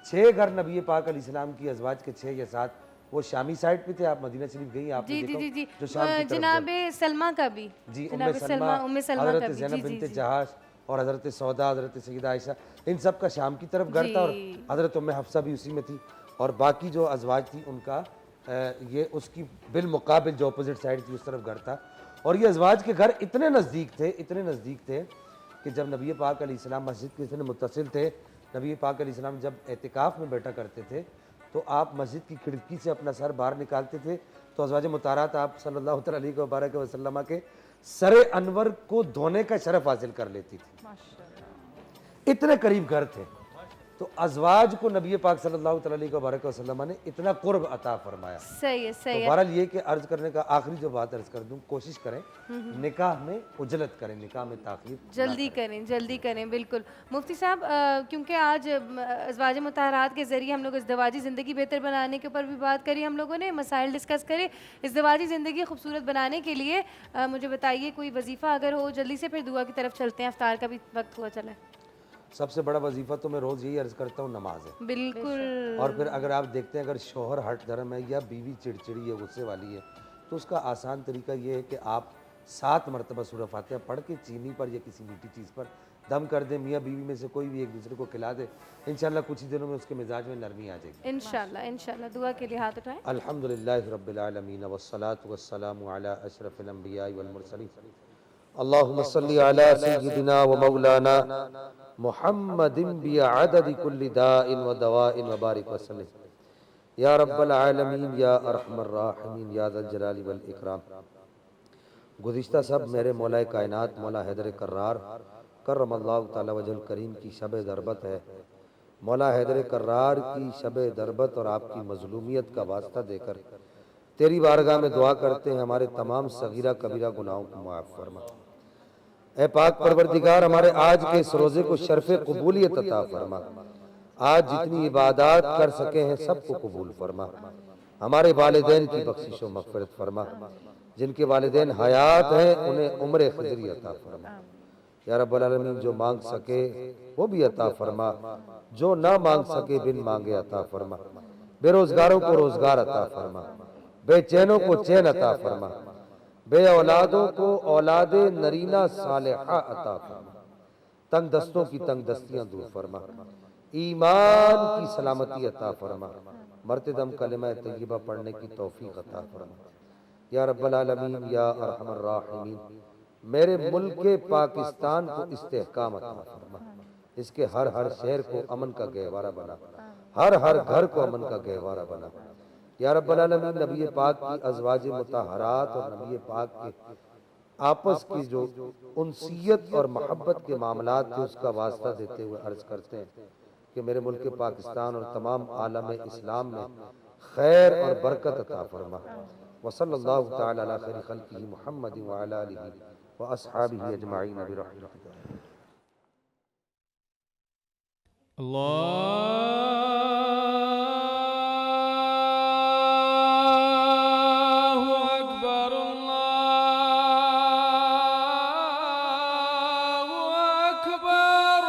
Speaker 4: 6 घर नबी पाक अलैहिस्सलाम की अज़वाज के 6 या 7 वो शामी साइड पे थे। आप मदीना शरीफ गई, आपने देखा
Speaker 1: जी
Speaker 4: जो शाम की तरफ
Speaker 1: जनाबे सलमा का भी,
Speaker 4: जी,
Speaker 1: जनाबे सलमा का
Speaker 4: हज़रत
Speaker 1: भी,
Speaker 4: ज़ैनब
Speaker 1: जी
Speaker 4: बिन्त
Speaker 1: जी जी।
Speaker 4: जहाश और हज़रत सौदा, हज़रत सैयदा आयशा, इन सब का शाम की तरफ घर था, और हज़रत उम्मे हफ्सा भी उसी में थी, और बाकी जो अज़वाज थी उनका ये उसकी बिलमुकाबिल जो अपोजिट साइड थी उस तरफ घर था। और ये अज़वाज के घर इतने नज़दीक थे, इतने नज़दीक थे कि जब नबी पाक अलैहिस्सलाम मस्जिद के इतने मुत्तसिल थे, नबी पाक अलैहिस्सलाम जब एतिकाफ़ में बैठा करते थे तो आप मस्जिद की खिड़की से अपना सर बाहर निकालते थे तो अज़वाज मुताहरात आप सल्लल्लाहु अलैहि वसल्लम के सरे अनवर को धोने का शरफ हासिल कर लेती थी, इतने करीब घर थे। तो अज़वाज को नबी पाक सल्लल्लाहु अलैहि वसल्लम ने इतना कुर्ब अता फरमाया।
Speaker 1: सही है, सही
Speaker 4: तो
Speaker 1: है।
Speaker 4: बहरहाल ये कि अर्ज़ करने का आखिरी जो बात अर्ज़ कर दूँ, कोशिश करें निकाह में उजलत करें, निकाह में ताख़ीर
Speaker 1: जल्दी करें, जल्दी करें, बिल्कुल। मुफ्ती साहब, क्योंकि आज अज़वाज मुताहरात के ज़रिए हम लोग इज़्दिवाजी ज़िंदगी बेहतर बनाने के ऊपर भी बात करी, हम लोगों ने मसाइल डिस्कस करे। इज़्दिवाजी ज़िंदगी खूबसूरत बनाने के लिए मुझे बताइए कोई वजीफ़ा अगर हो, जल्दी से फिर दुआ की तरफ चलते हैं, अफ्तार का भी वक्त हुआ चला है।
Speaker 4: सबसे बड़ा वजीफ़ा तो मैं रोज़ यही अर्ज़ करता हूँ, नमाज है।
Speaker 1: बिल्कुल।
Speaker 4: और फिर अगर आप देखते हैं अगर शोहर हट धर्म है या बीवी चिड़चिड़ी है, गुस्से वाली है, तो उसका आसान तरीका ये है कि आप 7 मरतबा सूरह फातिहा पढ़ के चीनी पर या किसी मीठी चीज़ पर दम कर दे, मियाँ बीवी में से कोई भी एक दूसरे को खिला दे, इंशाल्लाह कुछ ही दिनों में उसके मिजाज में नरमी आ जाएगी।
Speaker 1: इंशाल्लाह इंशाल्लाह। दुआ के लिए हाथ उठाएं।
Speaker 4: अल्हम्दुलिल्लाहि रब्बिल आलमीन वस्सलातु वस्सलामु अला अशरफिल अंबिया वल मुरसलीन अल्लाहुम्मा सल्लि अला सय्यिदिना व मौलाना मुहम्मदिन बिअददि कुल्लि दाइन व दवाइन व बारिक वसल्लिम या रब्बल आलमीन या अरहमर राहिमीन या ज़ल जलाली वल इकराम। गुज़िश्ता सब मेरे मौला कायनात मौला हैदर कर्रार करमल्लाहु तआला वजहुल करीम की शब दरबत है। मौला हैदर कर्रार की शब दरबत और आपकी मजलूमियत का वास्ता देकर तेरी बारगाह में दुआ करते हैं, हमारे तमाम सगीरा कबीरा गुनाहों को माफ़ फरमा। ए पाक परवरदिगार, हमारे आज के इस रोज़े को शर्फ़ कबूलियत अता फरमा। आज जितनी इबादत कर सके हैं सबको कबूल फरमा। हमारे वालिदैन की बख्शिश व मग़फ़िरत फरमा। जिनके वालिदैन हयात हैं उन्हें उम्र खिज़री अता फरमा। या रब्बल आलमीन, जो मांग सके वो भी अता फरमा, जो ना मांग सके बिन मांगे अता फरमा। बेरोजगारों को रोजगार अता फरमा, बेचैनों को चैन अता फरमा, बे औलादों को औलादे नरीना सालेहा अता फरमा, तंग दस्तों की तंग दस्तियां दूर फरमा, ईमान की सलामती अता फरमा, मरते दम कलिमा तय्यबा पढ़ने की तौफीक अता फरमा। या रब्बल आलमीन या अरहमर राहिमीन, मेरे मुल्क पाकिस्तान को इस्तेहकाम अता फरमा। इसके हर हर शहर को अमन का गहवारा बना, हर हर घर को अमन का गहवारा बना। या रब्बल आलमीन, नबी पाक की अज़वाज मुतहरात और नबी पाक के आपस की जो उनसियत और मोहब्बत के मामलात थे उसका वास्ता देते हुए अर्ज़ करते हैं कि मेरे मुल्क पाकिस्तान और तमाम आलम इस्लाम में खैर और बरकत अता फरमा। वसल्लल्लाहु तआला अला खैरि खल्क़िही मुहम्मद व अला आलिहि व अस्हाबिही अजमाईन बिरहमतिका।
Speaker 6: अल्लाहु अकबर अल्लाहु अकबर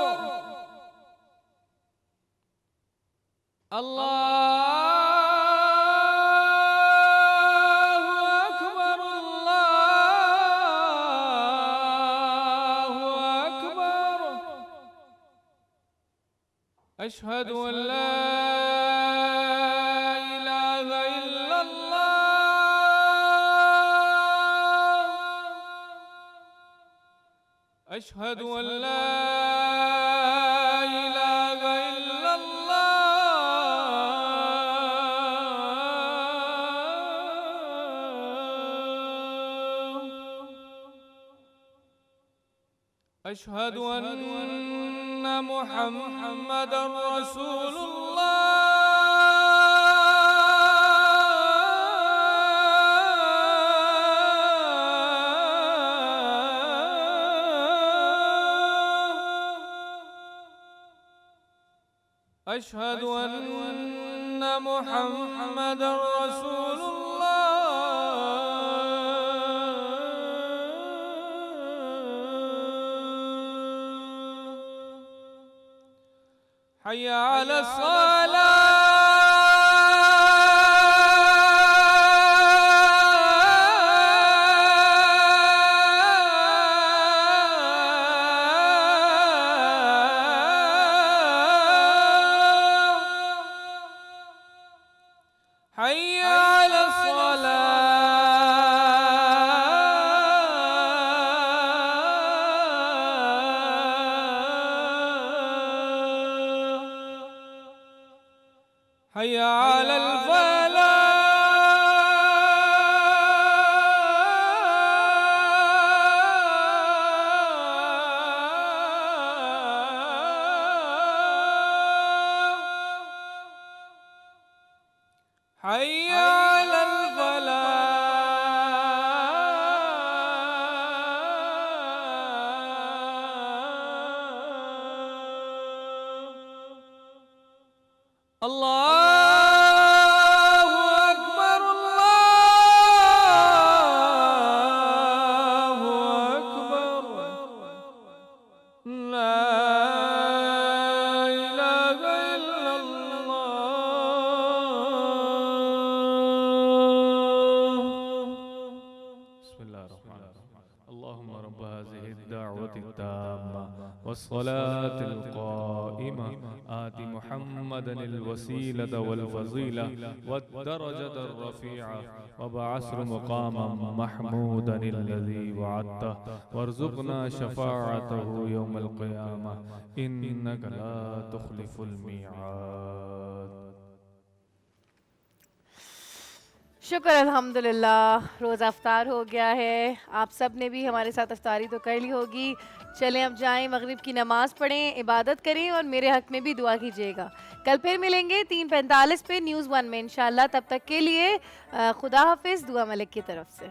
Speaker 6: अल्लाहु अकबर अल्लाहु अकबर। अशहदु अन ला इलाहा इल्लल्लाह अशहदु अन ला इलाहा इल्लल्लाह अशहदु अन्न मुहम्मदर रसूलुल्लाह अशहदु अन्न मुहम्मदर रसूलुल्लाह। हय्या अला सलाह हय्या अला सलाह हय्या अलल फलाह हय्या अलल फलाह। अल्लाहु अकबर अल्लाहु अकबर ला इलाहा इल्लल्लाह। वस्सलातिल क़ाइमा आति मुहम्मदनिल वसीलता वल फज़ीला वद्दरजतर रफ़ीआ वबअस्र मक़ामम महमूदनिल्लज़ी वअदता वरज़ुक़ना शफ़ाअतहु यौमल क़ियामा इन्नका ला तुख़लिफ़ुल मिआद।
Speaker 1: शुक्र अल्हम्दुलिल्लाह, रोज़ा अफ्तार हो गया है। आप सब ने भी हमारे साथ अफ्तारी तो कर ली होगी। चलें अब जाएं, मगरिब की नमाज़ पढ़ें, इबादत करें और मेरे हक़ में भी दुआ कीजिएगा। कल फिर मिलेंगे 3:45 पे न्यूज़ 1 में इंशाअल्लाह। तब तक के लिए खुदा हाफिज़, दुआ मलिक की तरफ से।